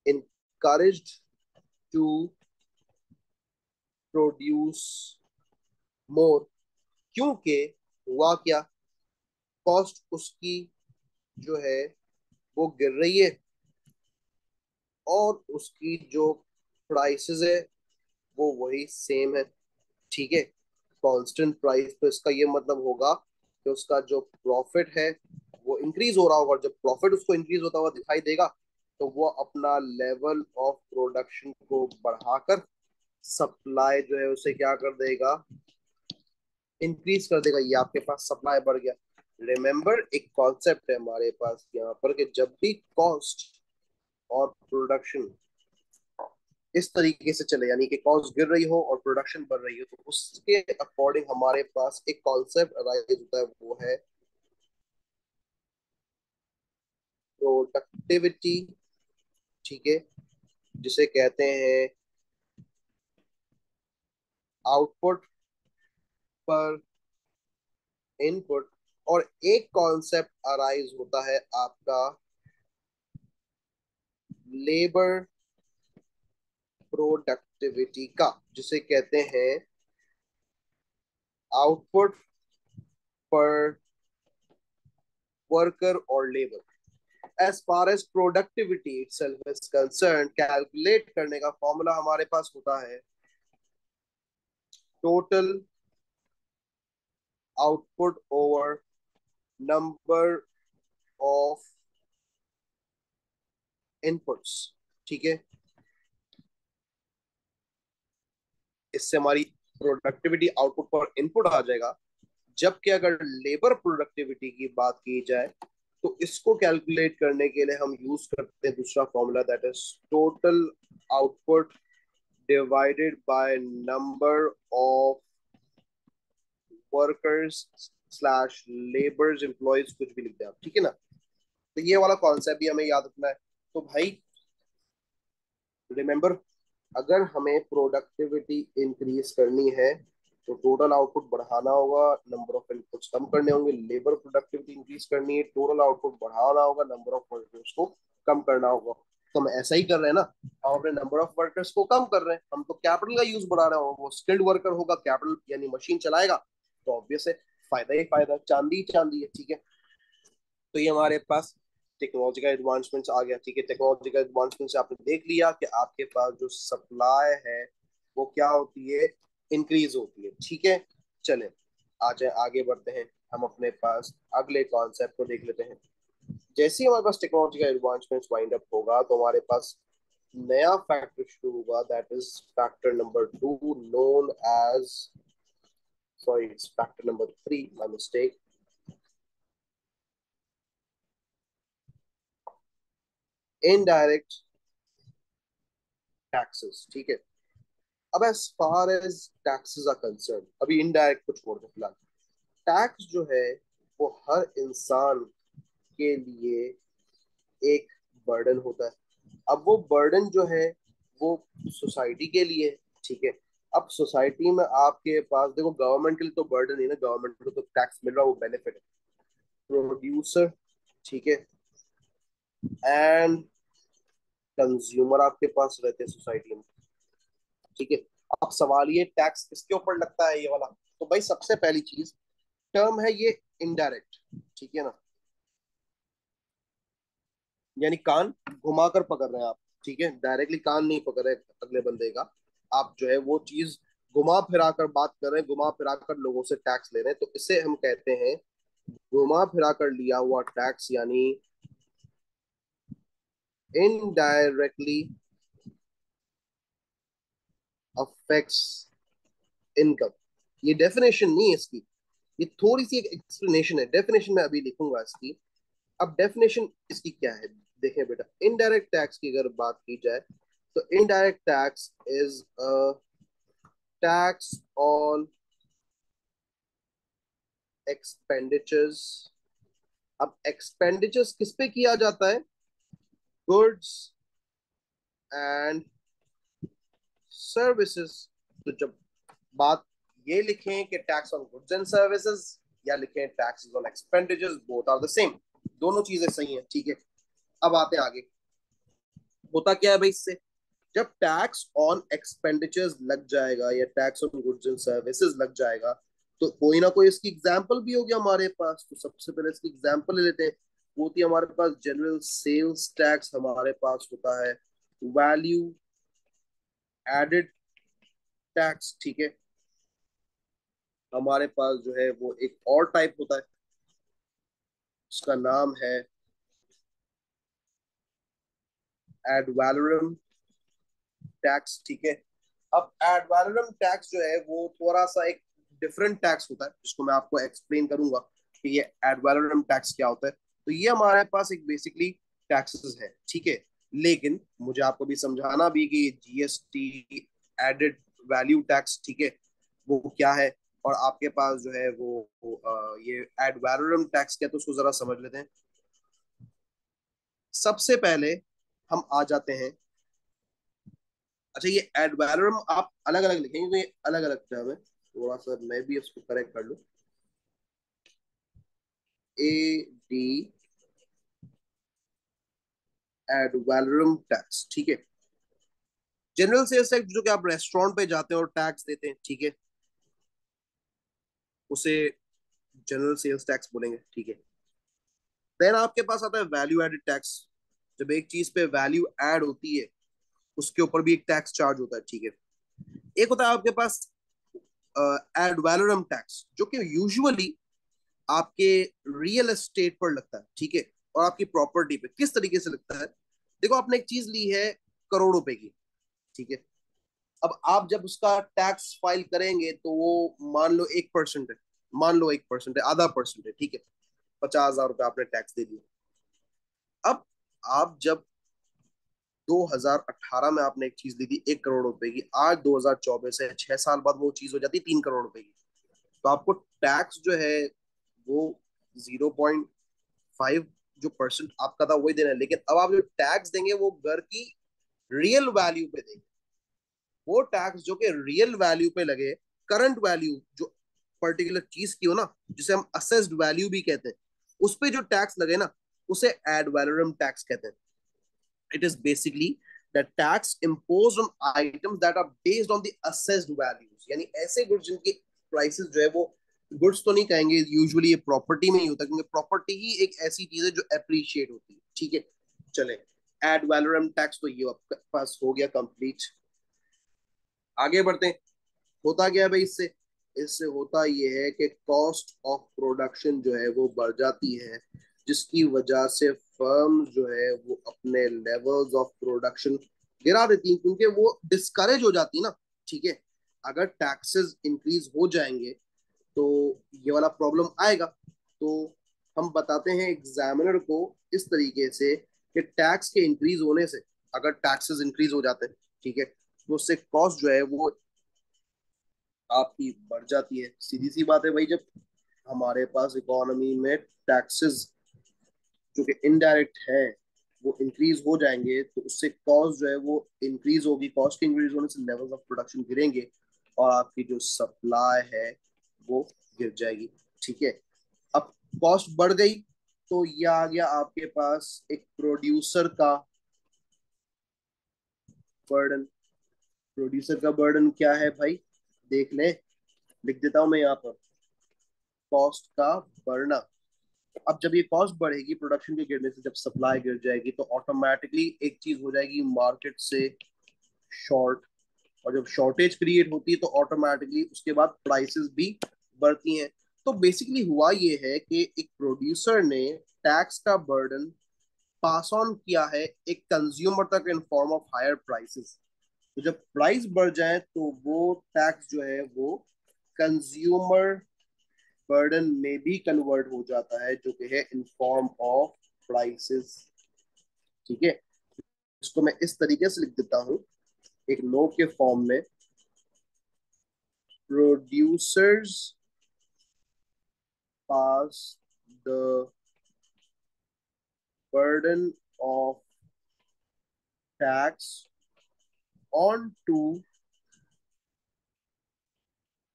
इनकरेज्ड टू प्रोड्यूस मोर, क्योंकि हुआ क्या, कॉस्ट उसकी जो है वो गिर रही है और उसकी जो प्राइसेस है वो वही सेम है, ठीक है, कांस्टेंट प्राइस। तो इसका ये मतलब होगा कि उसका जो प्रॉफिट है वो इंक्रीज हो रहा होगा, और जब प्रॉफिट उसको इंक्रीज होता हुआ दिखाई देगा तो वो अपना लेवल ऑफ प्रोडक्शन को बढ़ाकर सप्लाई जो है उसे क्या कर देगा, इंक्रीज कर देगा। ये आपके पास सप्लाई बढ़ गया। रिमेंबर, एक कॉन्सेप्ट है हमारे पास यहाँ पर कि जब भी कॉस्ट और प्रोडक्शन इस तरीके से चले, यानी कि कॉस्ट गिर रही हो और प्रोडक्शन बढ़ रही हो, तो उसके अकॉर्डिंग हमारे पास एक कॉन्सेप्ट अराइज होता है, वो है प्रोडक्टिविटी, ठीक है, जिसे कहते हैं आउटपुट पर इनपुट। और एक कॉन्सेप्ट अराइज होता है आपका लेबर प्रोडक्टिविटी का, जिसे कहते हैं आउटपुट पर वर्कर और labour. As far as productivity itself is concern, calculate करने का फॉर्मूला हमारे पास होता है total output over number of inputs, ठीक है। इससे हमारी प्रोडक्टिविटी आउटपुट पर इनपुट आ जाएगा। जबकि अगर लेबर प्रोडक्टिविटी की बात की जाए तो इसको कैलकुलेट करने के लिए हम यूज करते हैं दूसरा formula, that is total output divided by number of workers slash labours employees, कुछ भी लिख दे आप, ठीक है ना। तो ये वाला कॉन्सेप्ट भी हमें याद रखना है। तो भाई रिमेंबर, अगर हमें प्रोडक्टिविटी इंक्रीज करनी है तो टोटल आउटपुट बढ़ाना होगा, नंबर ऑफ इनपुट्स कम करने होंगे। लेबर प्रोडक्टिविटी इंक्रीज करनी है, टोटल आउटपुट बढ़ाना होगा, नंबर ऑफ वर्कर्स को कम करना होगा। तो हम ऐसा ही कर रहे हैं ना, हम अपने नंबर ऑफ वर्कर्स को कम कर रहे हैं, हम तो कैपिटल का यूज बढ़ा रहे हैं। वो स्किल्ड वर्कर होगा, कैपिटल यानी मशीन चलाएगा, तो ऑब्वियस है फायदा ही फायदा, चांदी ही चांदी है, ठीक है। तो ये हमारे पास टेक्नोलॉजिकल एडवांसमेंट्स आ गया, ठीक है। टेक्नोलॉजिकल एडवांसमेंट से आपने देख लिया कि आपके पास जो सप्लाई है वो क्या होती है, इंक्रीज होती है, ठीक है। चले आ जाए, आगे बढ़ते हैं, हम अपने पास अगले कॉन्सेप्ट को देख लेते हैं। जैसे ही हमारे पास टेक्नोलॉजिकल एडवांसमेंट्स वाइंड अप होगा तो हमारे पास नया फैक्टर शुरू होगा, that is factor number 2, known as, sorry it's factor number 3, my mistake, indirect taxes, ठीक है। अब as far as taxes are concern, अभी इनडायरेक्ट को छोड़ दो फिलहाल। टैक्स जो है वो हर इंसान के लिए एक बर्डन होता है। अब वो बर्डन जो है वो सोसाइटी के लिए है, ठीक है। अब सोसाइटी में आपके पास देखो, गवर्नमेंट के लिए तो बर्डन है ना, गवर्नमेंट को तो टैक्स मिल रहा है, वो बेनिफिट है। प्रोड्यूसर, ठीक है, एंड कंज्यूमर आपके पास रहते हैं सोसाइटी में, ठीक है। अब सवाल ये, टैक्स किसके ऊपर लगता है ये वाला। तो भाई सबसे पहली चीज, टर्म है ये इनडायरेक्ट, ठीक है ना, यानी कान घुमाकर पकड़ रहे हैं आप, ठीक है, डायरेक्टली कान नहीं पकड़ रहे अगले बंदे का। आप जो है वो चीज घुमा फिरा कर बात कर रहे हैं, घुमा फिरा कर लोगों से टैक्स ले रहे हैं, तो इसे हम कहते हैं घुमा फिरा कर लिया हुआ टैक्स, यानी इनडायरेक्टली अफेक्ट्स इनकम। ये डेफिनेशन नहीं है इसकी, ये थोड़ी सी एक एक्सप्लेनेशन है, डेफिनेशन में अभी लिखूंगा इसकी। अब डेफिनेशन इसकी क्या है, देखें बेटा, इनडायरेक्ट टैक्स की अगर बात की जाए तो indirect tax is a tax on expenditures. अब एक्सपेंडिचर्स किस पे किया जाता है? Goods and services. तो जब बात ये लिखें कि tax on goods and services या लिखें tax on expenditures, both are the same, दोनों चीजें सही हैं, ठीक है। अब आते हैं आगे, होता क्या है भाई इससे, जब टैक्स ऑन एक्सपेंडिचर्स लग जाएगा या tax on goods and services लग जाएगा, तो कोई ना कोई इसकी एग्जांपल भी होगी हमारे पास। तो सबसे पहले इसकी एग्जांपल ले लेते हैं। वो होती है हमारे पास जनरल सेल्स टैक्स, हमारे पास होता है वैल्यू एडेड टैक्स, ठीक है। हमारे पास जो है वो एक और टाइप होता है, उसका नाम है एड वैलोरम टैक्स, ठीक है। अब एड वैलोरम टैक्स जो है वो थोड़ा सा एक डिफरेंट टैक्स होता है, जिसको मैं आपको एक्सप्लेन करूंगा कि ये एड वैलोरम टैक्स क्या होता है। तो ये हमारे पास एक बेसिकली टैक्सेस है, ठीक है। लेकिन मुझे आपको भी समझाना भी कि जीएसटी एडेड वैल्यू टैक्स, ठीक है, वो क्या है, और आपके पास जो है ये एड वैलोरम टैक्स क्या, तो उसको जरा समझ लेते हैं। सबसे पहले हम आ जाते हैं, अच्छा ये एड वैलोरम आप अलग अलग लिखेंगे क्योंकि अलग अलग टर्म है, थोड़ा सा मैं भी इसको करेक्ट कर लूं। A D ad valorem tax, ठीक है। जनरल सेल्स टैक्स जो कि आप रेस्टोरेंट पे जाते हैं और टैक्स देते हैं, ठीक है, उसे जनरल सेल्स टैक्स बोलेंगे, ठीक है। देन आपके पास आता है वैल्यू एडेड टैक्स। जब एक चीज पे वैल्यू ऐड होती है उसके ऊपर भी एक टैक्स चार्ज होता है, ठीक है। एक होता है आपके पास एड वैलोरम टैक्स, जो कि यूजुअली आपके रियल एस्टेट पर लगता है, ठीक है, और आपकी प्रॉपर्टी पे। किस तरीके से लगता है, देखो आपने एक चीज ली है करोड़ रुपए की, ठीक है। अब आप जब उसका टैक्स फाइल करेंगे तो वो मान लो 1% है, मान लो 1% है, आधा परसेंट है, ठीक है। 50,000 रुपये आपने टैक्स दे दिया। अब आप जब 2018 में आपने एक चीज ली थी 1 करोड़ रुपए की, आज 2024 है, 6 साल बाद वो चीज हो जाती है 3 करोड़ रुपए की, तो आपको टैक्स जो है वो 0.5 जो परसेंट आपका था वही देना है। लेकिन अब आप जो टैक्स देंगे वो घर की रियल वैल्यू पे देंगे। वो टैक्स जो कि रियल वैल्यू पे लगे, करंट वैल्यू जो पर्टिकुलर चीज की हो ना, जिसे हम असेस्ड वैल्यू भी कहते हैं, उस पे जो टैक्स लगे ना, उसे एड वैलोरम टैक्स कहते हैं। It is basically the tax imposed on items that are based on the assessed values, यानी ऐसे गुड्स जिनकी प्राइसेस जो है वो, गुड्स तो नहीं कहेंगे, यूजुअली ये प्रॉपर्टी में ही होता है, क्योंकि प्रॉपर्टी ही एक ऐसी चीज है जो अप्रिशिएट होती है, ठीक है। चले, एड वैलोरम टैक्स तो ये आपके पास हो गया कंप्लीट। आगे बढ़ते हैं। होता क्या है भाई इससे, इससे होता ये है कि कॉस्ट ऑफ प्रोडक्शन जो है वो बढ़ जाती है, जिसकी वजह से फर्म जो है वो अपने लेवल्स ऑफ प्रोडक्शन गिरा देती हैं, क्योंकि वो डिस्करेज हो जाती है ना, ठीक है। अगर टैक्सेस इंक्रीज हो जाएंगे तो ये वाला प्रॉब्लम आएगा। तो हम बताते हैं एग्जामिनर को इस तरीके से कि टैक्स के इंक्रीज होने से, अगर टैक्सेस इंक्रीज हो जाते हैं, ठीक है, तो उससे कॉस्ट जो है वो आपकी बढ़ जाती है। सीधी सी बात है भाई, जब हमारे पास इकोनॉमी में टैक्सेस जो कि इनडायरेक्ट है वो इंक्रीज हो जाएंगे, तो उससे कॉस्ट जो है वो इंक्रीज होगी। कॉस्ट के इंक्रीज होने से लेवल्स ऑफ प्रोडक्शन गिरेंगे और आपकी जो सप्लाई है वो गिर जाएगी, ठीक है। अब कॉस्ट बढ़ गई तो ये आ गया आपके पास एक प्रोड्यूसर का बर्डन। प्रोड्यूसर का बर्डन क्या है भाई, देख ले, लिख देता हूं मैं यहाँ पर, कॉस्ट का बढ़ना। अब जब ये कॉस्ट बढ़ेगी प्रोडक्शन के गिरने से, जब सप्लाई गिर जाएगी, तो ऑटोमेटिकली एक चीज हो जाएगी मार्केट से शॉर्ट, और जब शॉर्टेज क्रिएट होती है तो ऑटोमेटिकली उसके बाद प्राइसेस भी बढ़ती हैं। तो बेसिकली हुआ ये है कि एक प्रोड्यूसर ने टैक्स का बर्डन पास ऑन किया है एक कंज्यूमर तक in form of higher prices. तो जब प्राइस बढ़ जाए तो वो टैक्स जो है वो कंज्यूमर बर्डन में भी कन्वर्ट हो जाता है, जो कि है इन फॉर्म ऑफ प्राइसेस। ठीक है, इसको मैं इस तरीके से लिख देता हूं एक नोट के फॉर्म में, producers pass the burden of tax on to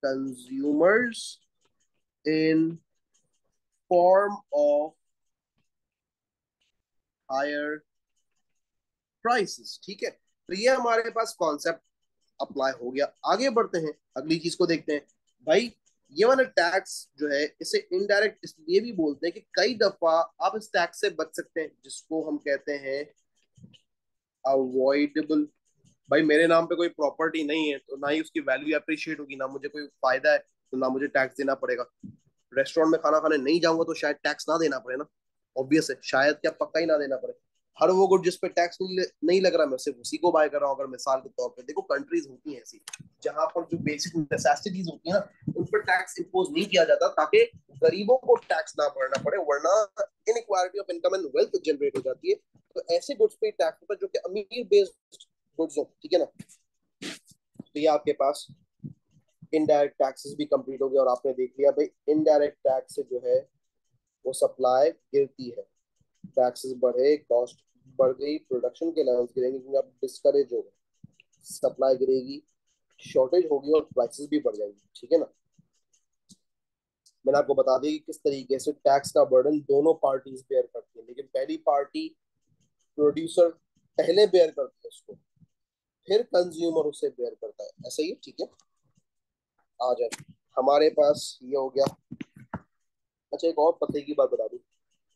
consumers in form of higher prices। ठीक है, तो ये हमारे पास कॉन्सेप्ट अप्लाई हो गया। आगे बढ़ते हैं, अगली चीज को देखते हैं। भाई ये वाला टैक्स जो है इसे इनडायरेक्ट इसलिए भी बोलते हैं कि कई दफा आप इस टैक्स से बच सकते हैं, जिसको हम कहते हैं अवॉइडेबल। भाई मेरे नाम पे कोई प्रॉपर्टी नहीं है तो ना ही उसकी वैल्यू अप्रिशिएट होगी, ना मुझे कोई फायदा है तो ना मुझे टैक्स देना पड़ेगा। रेस्टोरेंट में खाना खाने नहीं जाऊंगा तो शायद टैक्स ना देना पड़े ना, ऑब्वियस है, शायद क्या पक्का ही ना देना पड़े। हर वो गुड जिस पे टैक्स नहीं लग रहा मैं सिर्फ उसी को बाय कर रहा हूँ। अगर मिसाल के तौर पे देखो, कंट्रीज होती हैं ऐसी जहां पर जो बेसिक नेसेसिटीज होती है ना उन पर टैक्स इम्पोज नहीं किया जाता, ताकि गरीबों को टैक्स ना भरना पड़े, वरना inequality of income and wealth generate हो जाती है। तो ऐसे गुड्स पे टैक्स होता है जो कि अमीर बेस्ड गुड्स हो। ठीक है ना, तो ये आपके पास इनडायरेक्ट टैक्सेस भी कंप्लीट हो गया। और आपने देख लिया भाई इनडायरेक्ट टैक्स से जो है वो सप्लाई गिरती है, टैक्सेस बढ़े, कॉस्ट बढ़ गई, प्रोडक्शन के लेवल्स गिरेंगे क्योंकि आप डिस्करेज हो गए, सप्लाई गिरेगी, शॉर्टेज होगी और प्राइसेस भी बढ़ जाएंगी। ठीक है ना, मैंने आपको बता दिया कि किस तरीके से टैक्स का बर्डन दोनों पार्टीज बेयर करती है, लेकिन पहली पार्टी प्रोड्यूसर पहले बेयर करती है उसको, फिर कंज्यूमर उसे बेयर करता है, ऐसा ही है। ठीक है, आ जाए हमारे पास ये हो गया। अच्छा एक और पते की बात बता दूं,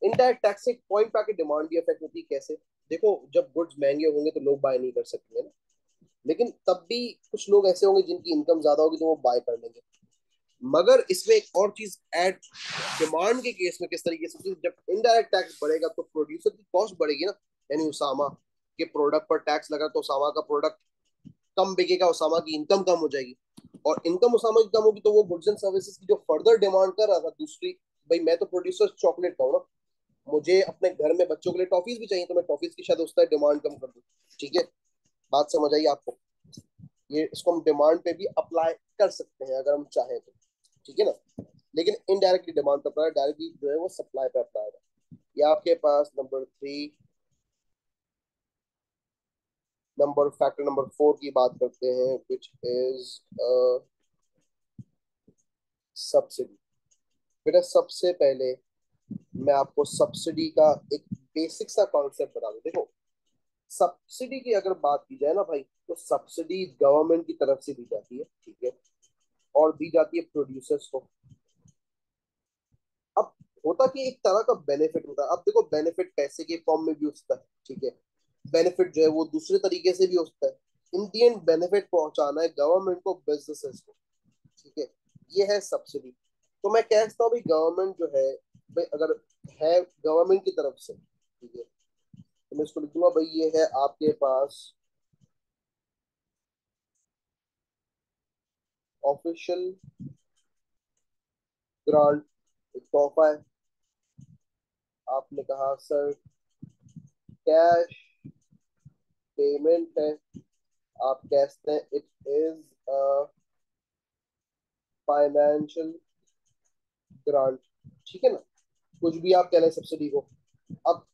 इनडायरेक्ट टैक्स से एक पॉइंट पे आके डिमांड भी अफेक्ट होती है। कैसे? देखो, जब गुड्स महंगे होंगे तो लोग बाय नहीं कर सकते हैं ना, लेकिन तब भी कुछ लोग ऐसे होंगे जिनकी इनकम ज्यादा होगी तो वो बाय कर लेंगे। मगर इसमें एक और चीज ऐड, डिमांड के केस में किस तरीके से, जब इनडायरेक्ट टैक्स बढ़ेगा तो प्रोड्यूसर की कॉस्ट बढ़ेगी ना, यानी उसामा के प्रोडक्ट पर टैक्स लगा तो उसामा का प्रोडक्ट कम बिकेगा, उसामा की इनकम कम हो जाएगी। और इनकम उसामा की कम होगी तो वो गुड्स एंड सर्विसेज की जो फर्दर डिमांड कर रहा था दूसरी, भाई मैं तो प्रोड्यूसर चॉकलेट का हूँ ना, मुझे अपने घर में बच्चों के लिए टॉफीज भी चाहिए, तो मैं टॉफीज की शायद उस तरह डिमांड कम कर दूं। ठीक है, बात समझ आई आपको? ये इसको हम डिमांड पे भी अप्लाई कर सकते हैं अगर हम चाहें तो। ठीक है ना, लेकिन इनडायरेक्टली डिमांड पे अप्लाई, डायरेक्टली जो है वो सप्लाई पे अप्लाई है। ये आपके पास नंबर 3। नंबर फैक्टर नंबर 4 की बात करते हैं, विच इज सब्सिडी। बेटा सबसे पहले मैं आपको सब्सिडी का एक बेसिक सा कॉन्सेप्ट बता दूं। देखो, सब्सिडी की अगर बात की जाए ना भाई, तो सब्सिडी गवर्नमेंट की तरफ से दी जाती है। ठीक है, और दी जाती है प्रोड्यूसर्स को। अब होता कि एक तरह का बेनिफिट होता है। अब देखो, बेनिफिट पैसे के फॉर्म में भी हो सकता है, ठीक है, बेनिफिट जो है वो दूसरे तरीके से भी हो सकता है। इन दी एंड बेनिफिट पहुंचाना है गवर्नमेंट को बिजनेसेस को। ठीक है, ये है सब्सिडी। तो मैं कहता हूँ भाई गवर्नमेंट जो है, भाई अगर है गवर्नमेंट की तरफ से, ठीक है, तो मैं इसको लिखूंगा भाई ये है आपके पास ऑफिशियल ग्रांट, एक तोहफा है। आपने कहा सर कैश पेमेंट है, आप कहते हैं इट इज फाइनेंशियल ग्रांट। ठीक है ना, कुछ भी आप कह रहे हैं सब्सिडी को। अब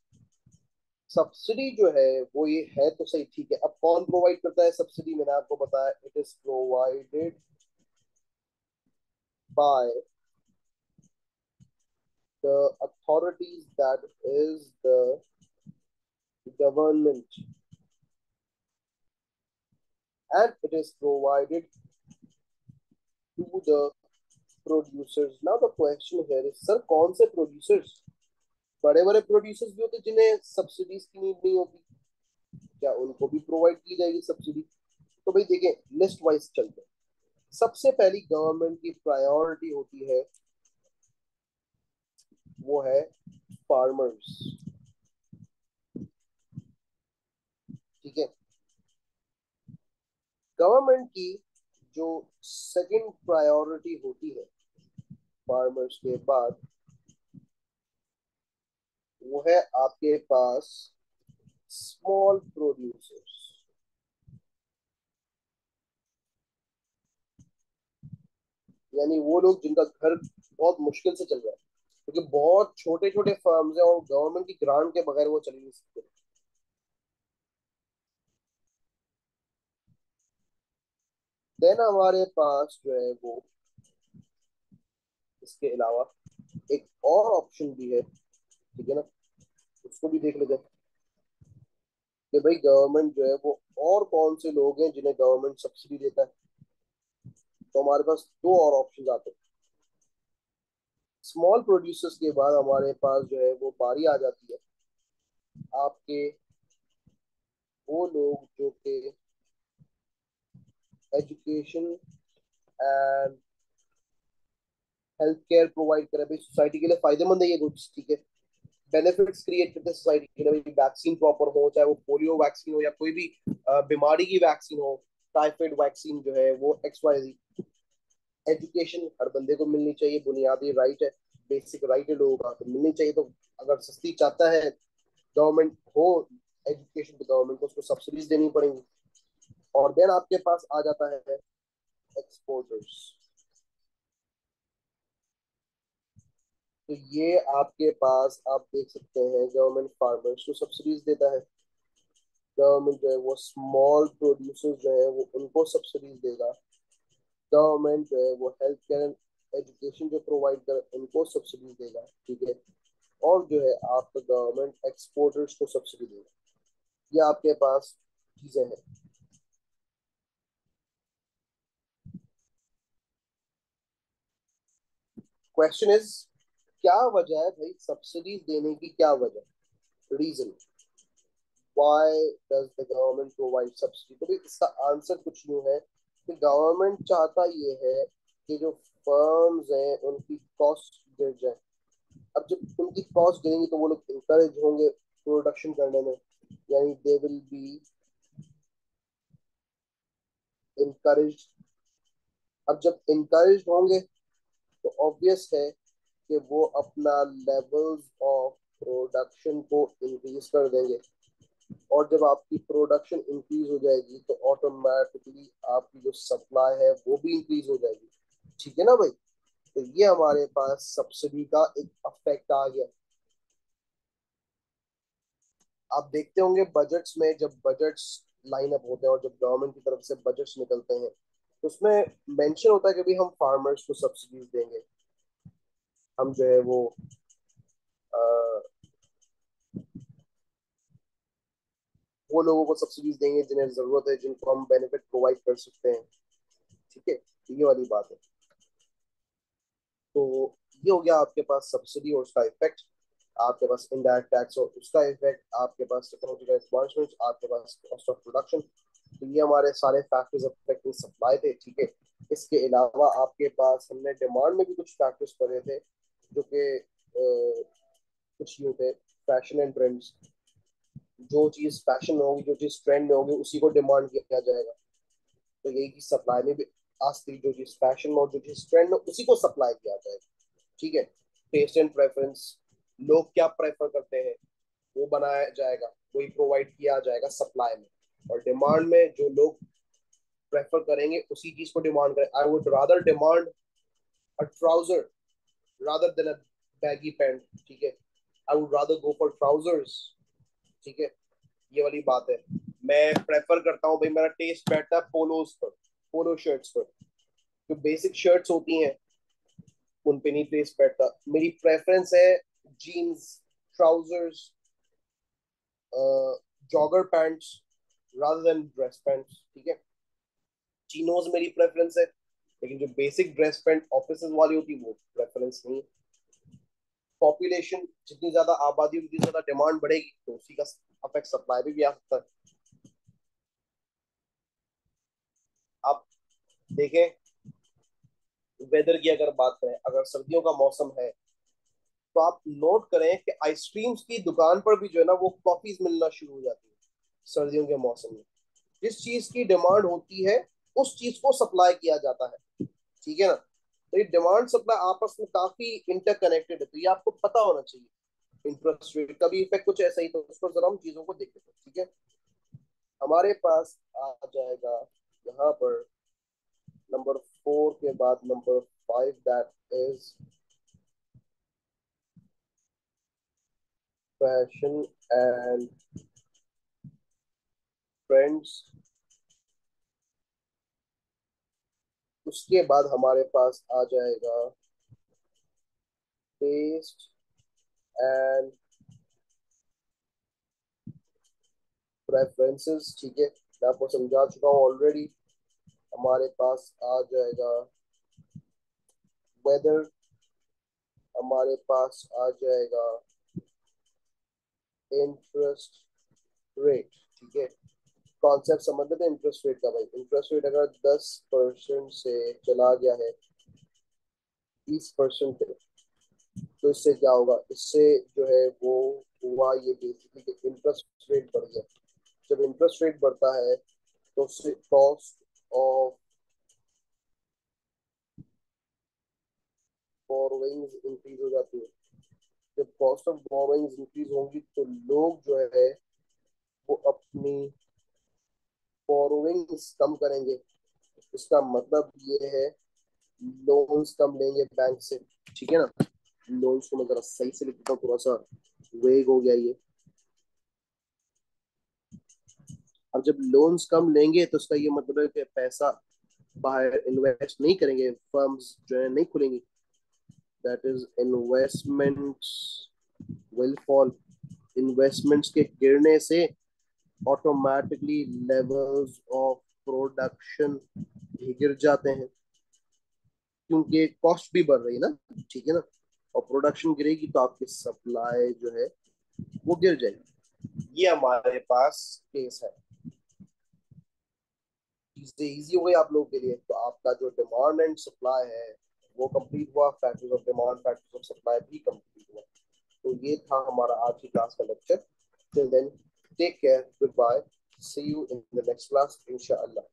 सब्सिडी जो है वो ये है तो सही, ठीक है, अब कौन प्रोवाइड करता है सब्सिडी? मैंने आपको बताया it is provided by the authorities, that is the government, and it is provided to the producers. Now the question here is, sir कौन से प्रोड्यूसर्स? बड़े बड़े प्रोड्यूसर्स भी होते जिन्हें सब्सिडीज की नीड नहीं होती, क्या उनको भी प्रोवाइड की जाएगी सब्सिडी? तो भाई देखिए, लिस्ट वाइज चलते हैं। सबसे पहली गवर्नमेंट की प्रायोरिटी होती है, वो है फार्मर्स। ठीक है, गवर्नमेंट की जो सेकंड प्रायोरिटी होती है फार्मर्स के बाद, वो है आपके पास स्मॉल प्रोड्यूसर्स। यानी वो लोग जिनका घर बहुत मुश्किल से चल रहा है, क्योंकि बहुत छोटे छोटे फर्म्स हैं और गवर्नमेंट की ग्रांट के बगैर वो चल नहीं सकते। देन हमारे पास जो है वो इसके अलावा एक और ऑप्शन भी है, ठीक है ना, उसको भी देख लेते हैं कि भाई गवर्नमेंट जो है वो और कौन से लोग हैं जिन्हें गवर्नमेंट सब्सिडी देता है। तो हमारे पास दो और ऑप्शन आते हैं। स्मॉल प्रोड्यूसर्स के बाद हमारे पास जो है वो बारी आ जाती है आपके वो लोग जो कि education and health care provide करे, भाई सोसाइटी के लिए फायदेमंद है ये कुछ, ठीक है, बेनिफिट्स क्रिएट करते हैं सोसाइटी के लिए। वैक्सीन प्रॉपर हो, चाहे वो पोलियो वैक्सीन हो या कोई भी बीमारी की वैक्सीन हो, टाइफाइड वैक्सीन जो है वो एक्स वाई जी। एजुकेशन हर बंदे को मिलनी चाहिए, बुनियादी राइट है, बेसिक राइट है लोगों का, तो मिलनी चाहिए। तो अगर सस्ती चाहता है गवर्नमेंट हो एजुकेशन, तो गवर्नमेंट को उसको सब्सिडीज देनी पड़ेंगी। और देन आपके पास आ जाता है एक्सपोर्टर्स। तो ये आपके पास आप देख सकते हैं गवर्नमेंट फार्मर्स को सब्सिडीज देता है। गवर्नमेंट जो है वो स्मॉल प्रोड्यूसर्स जो है वो उनको सब्सिडीज देगा। गवर्नमेंट जो है वो हेल्थ केयर एजुकेशन जो प्रोवाइड कर उनको सब्सिडीज देगा, ठीक है। और जो है आपका गवर्नमेंट एक्सपोर्टर्स को सब्सिडी देगा। ये आपके पास चीजें हैं। क्वेश्चन इज, क्या वजह है भाई सब्सिडीज देने की, क्या वजह, reason why does the government provide subsidy. तो भाई इसका आंसर कुछ यूं है कि गवर्नमेंट चाहता ये है कि जो फर्म्स हैं उनकी कॉस्ट गिर जाए। अब जब उनकी कॉस्ट गिरेंगी तो वो लोग इंकरेज होंगे प्रोडक्शन करने में, यानी दे विल बी इनकरेज। अब जब इनकरेज होंगे तो ऑब्वियस है कि वो अपना लेवल्स ऑफ प्रोडक्शन को इंक्रीज कर देंगे। और जब आपकी प्रोडक्शन इंक्रीज हो जाएगी तो ऑटोमेटिकली आपकी जो सप्लाई है वो भी इंक्रीज हो जाएगी, ठीक है ना भाई। तो ये हमारे पास सब्सिडी का एक अफेक्ट आ गया। आप देखते होंगे बजट्स में, जब बजट्स लाइन अप होते हैं और जब गवर्नमेंट की तरफ से बजट्स निकलते हैं तो उसमें मेंशन होता है कि भाई हम फार्मर्स को सब्सिडीज देंगे, हम जो है वो वो लोगों को सब्सिडीज देंगे जिन्हें जरूरत है, जिनको हम बेनिफिट प्रोवाइड कर सकते हैं, ठीक है। ये वाली बात है। तो ये हो गया आपके पास सब्सिडी और उसका इफेक्ट। आपके पास इनडायरेक्ट टैक्स और उसका इफेक्ट, आपके पास टेक्नोलॉजिकल एडवांसमेंट, आपके पास कॉस्ट ऑफ प्रोडक्शन। तो ये हमारे सारे फैक्टर्स अफेक्टिंग सप्लाई थे, ठीक है। इसके अलावा आपके पास हमने डिमांड में भी कुछ फैक्टर्स पढ़े थे जो कि कुछ यूँ थे, फैशन एंड ट्रेंड्स। जो चीज फैशन में होगी, जो चीज ट्रेंड में होगी, उसी को डिमांड किया जाएगा। तो यही चीज सप्लाई में भी आती, जो चीज फैशन में और जो चीज ट्रेंड में उसी को सप्लाई किया जाएगा, ठीक है। टेस्ट एंड प्रेफरेंस, लोग क्या प्रेफर करते हैं वो बनाया जाएगा, वही प्रोवाइड किया जाएगा सप्लाई में। और डिमांड में जो लोग प्रेफर करेंगे उसी चीज को डिमांड करें। I would rather demand a trouser rather than a baggy pant, ठीक है। I would rather go for trousers, ठीक है। ये वाली बात है। मैं प्रेफर करता हूँ भाई, मेरा टेस्ट बैठता है पोलोज पर, पोलो शर्ट्स पर। जो बेसिक शर्ट्स होती हैं उन पे नहीं टेस्ट बैठता। मेरी प्रेफरेंस है jeans, trousers, jogger pants rather than dress pants, ठीक है। चिनोज मेरी प्रेफरेंस है, लेकिन जो बेसिक ड्रेस पैंट ऑफिस वाली होती है वो प्रेफरेंस नहीं। पॉपुलेशन जितनी ज्यादा आबादी उतनी ज्यादा डिमांड बढ़ेगी, तो उसी का अफेक्ट सप्लाई भी आ सकता है। आप देखें, वेदर की अगर बात करें, अगर सर्दियों का मौसम है तो आप नोट करें कि आइसक्रीम्स की दुकान पर भी जो है ना वो कॉफीज मिलना शुरू हो जाती है सर्दियों के मौसम में। जिस चीज की डिमांड होती है उस चीज को सप्लाई किया जाता है, ठीक है ना। तो ये डिमांड सप्लाई आपस में काफी इंटरकनेक्टेड है, तो ये आपको पता होना चाहिए। इंटरेस्ट रेट का भी इफेक्ट कुछ ऐसा ही, तो उसको जरा हम चीजों को देखते हैं, ठीक है। हमारे पास आ जाएगा यहाँ पर नंबर 4 के बाद number 5, that is fashion and trends. उसके बाद हमारे पास आ जाएगा टेस्ट एंड प्रेफरेंसेस, ठीक है, मैं आपको समझा चुका हूँ ऑलरेडी। हमारे पास आ जाएगा वेदर, हमारे पास आ जाएगा इंटरेस्ट रेट, ठीक है। कॉन्सेप्ट समझ लेते हैं इंटरेस्ट रेट का भाई। इंटरेस्ट रेट अगर 10% से चला गया है 20% पे, तो इससे क्या होगा, इससे जो है वो हुआ ये बेसिकली कि इंटरेस्ट रेट बढ़ गया। जब इंटरेस्ट रेट बढ़ता है तो उससे कॉस्ट ऑफ बोरोइंग्स इंक्रीज हो जाती है। जब कॉस्ट ऑफ बोरोइंग्स इंक्रीज होंगी तो लोग जो है वो अपनी बोरोइंग्स कम करेंगे। इसका मतलब ये है लोन्स कम लेंगे बैंक से, ठीक है ना। लोन्स को मैं जरा सही से लिख देता हूँ, थोड़ा सा वेग हो गया ये। अब जब लोन्स कम लेंगे तो उसका ये मतलब है कि पैसा बाहर इन्वेस्ट नहीं करेंगे, फर्म्स जो है नहीं खुलेंगी, that is investments will fall. Investments के गिरने से ऑटोमेटिकली लेवल्स ऑफ प्रोडक्शन भी गिर जाते हैं, क्योंकि कॉस्ट भी बढ़ रही है ना, ठीक है ना। और प्रोडक्शन गिरेगी तो आपकी सप्लाई जो है वो गिर जाएगी। ये हमारे पास केस है। चीजें इजी हो गई आप लोगों के लिए। तो आपका जो डिमांड एंड सप्लाई है वो कंप्लीट हुआ, factors of demand factors of supply भी कंप्लीट हुआ। तो ये था हमारा आज की क्लास का lecture. Till then take care, good bye, see you in the next class इंशाअल्लाह।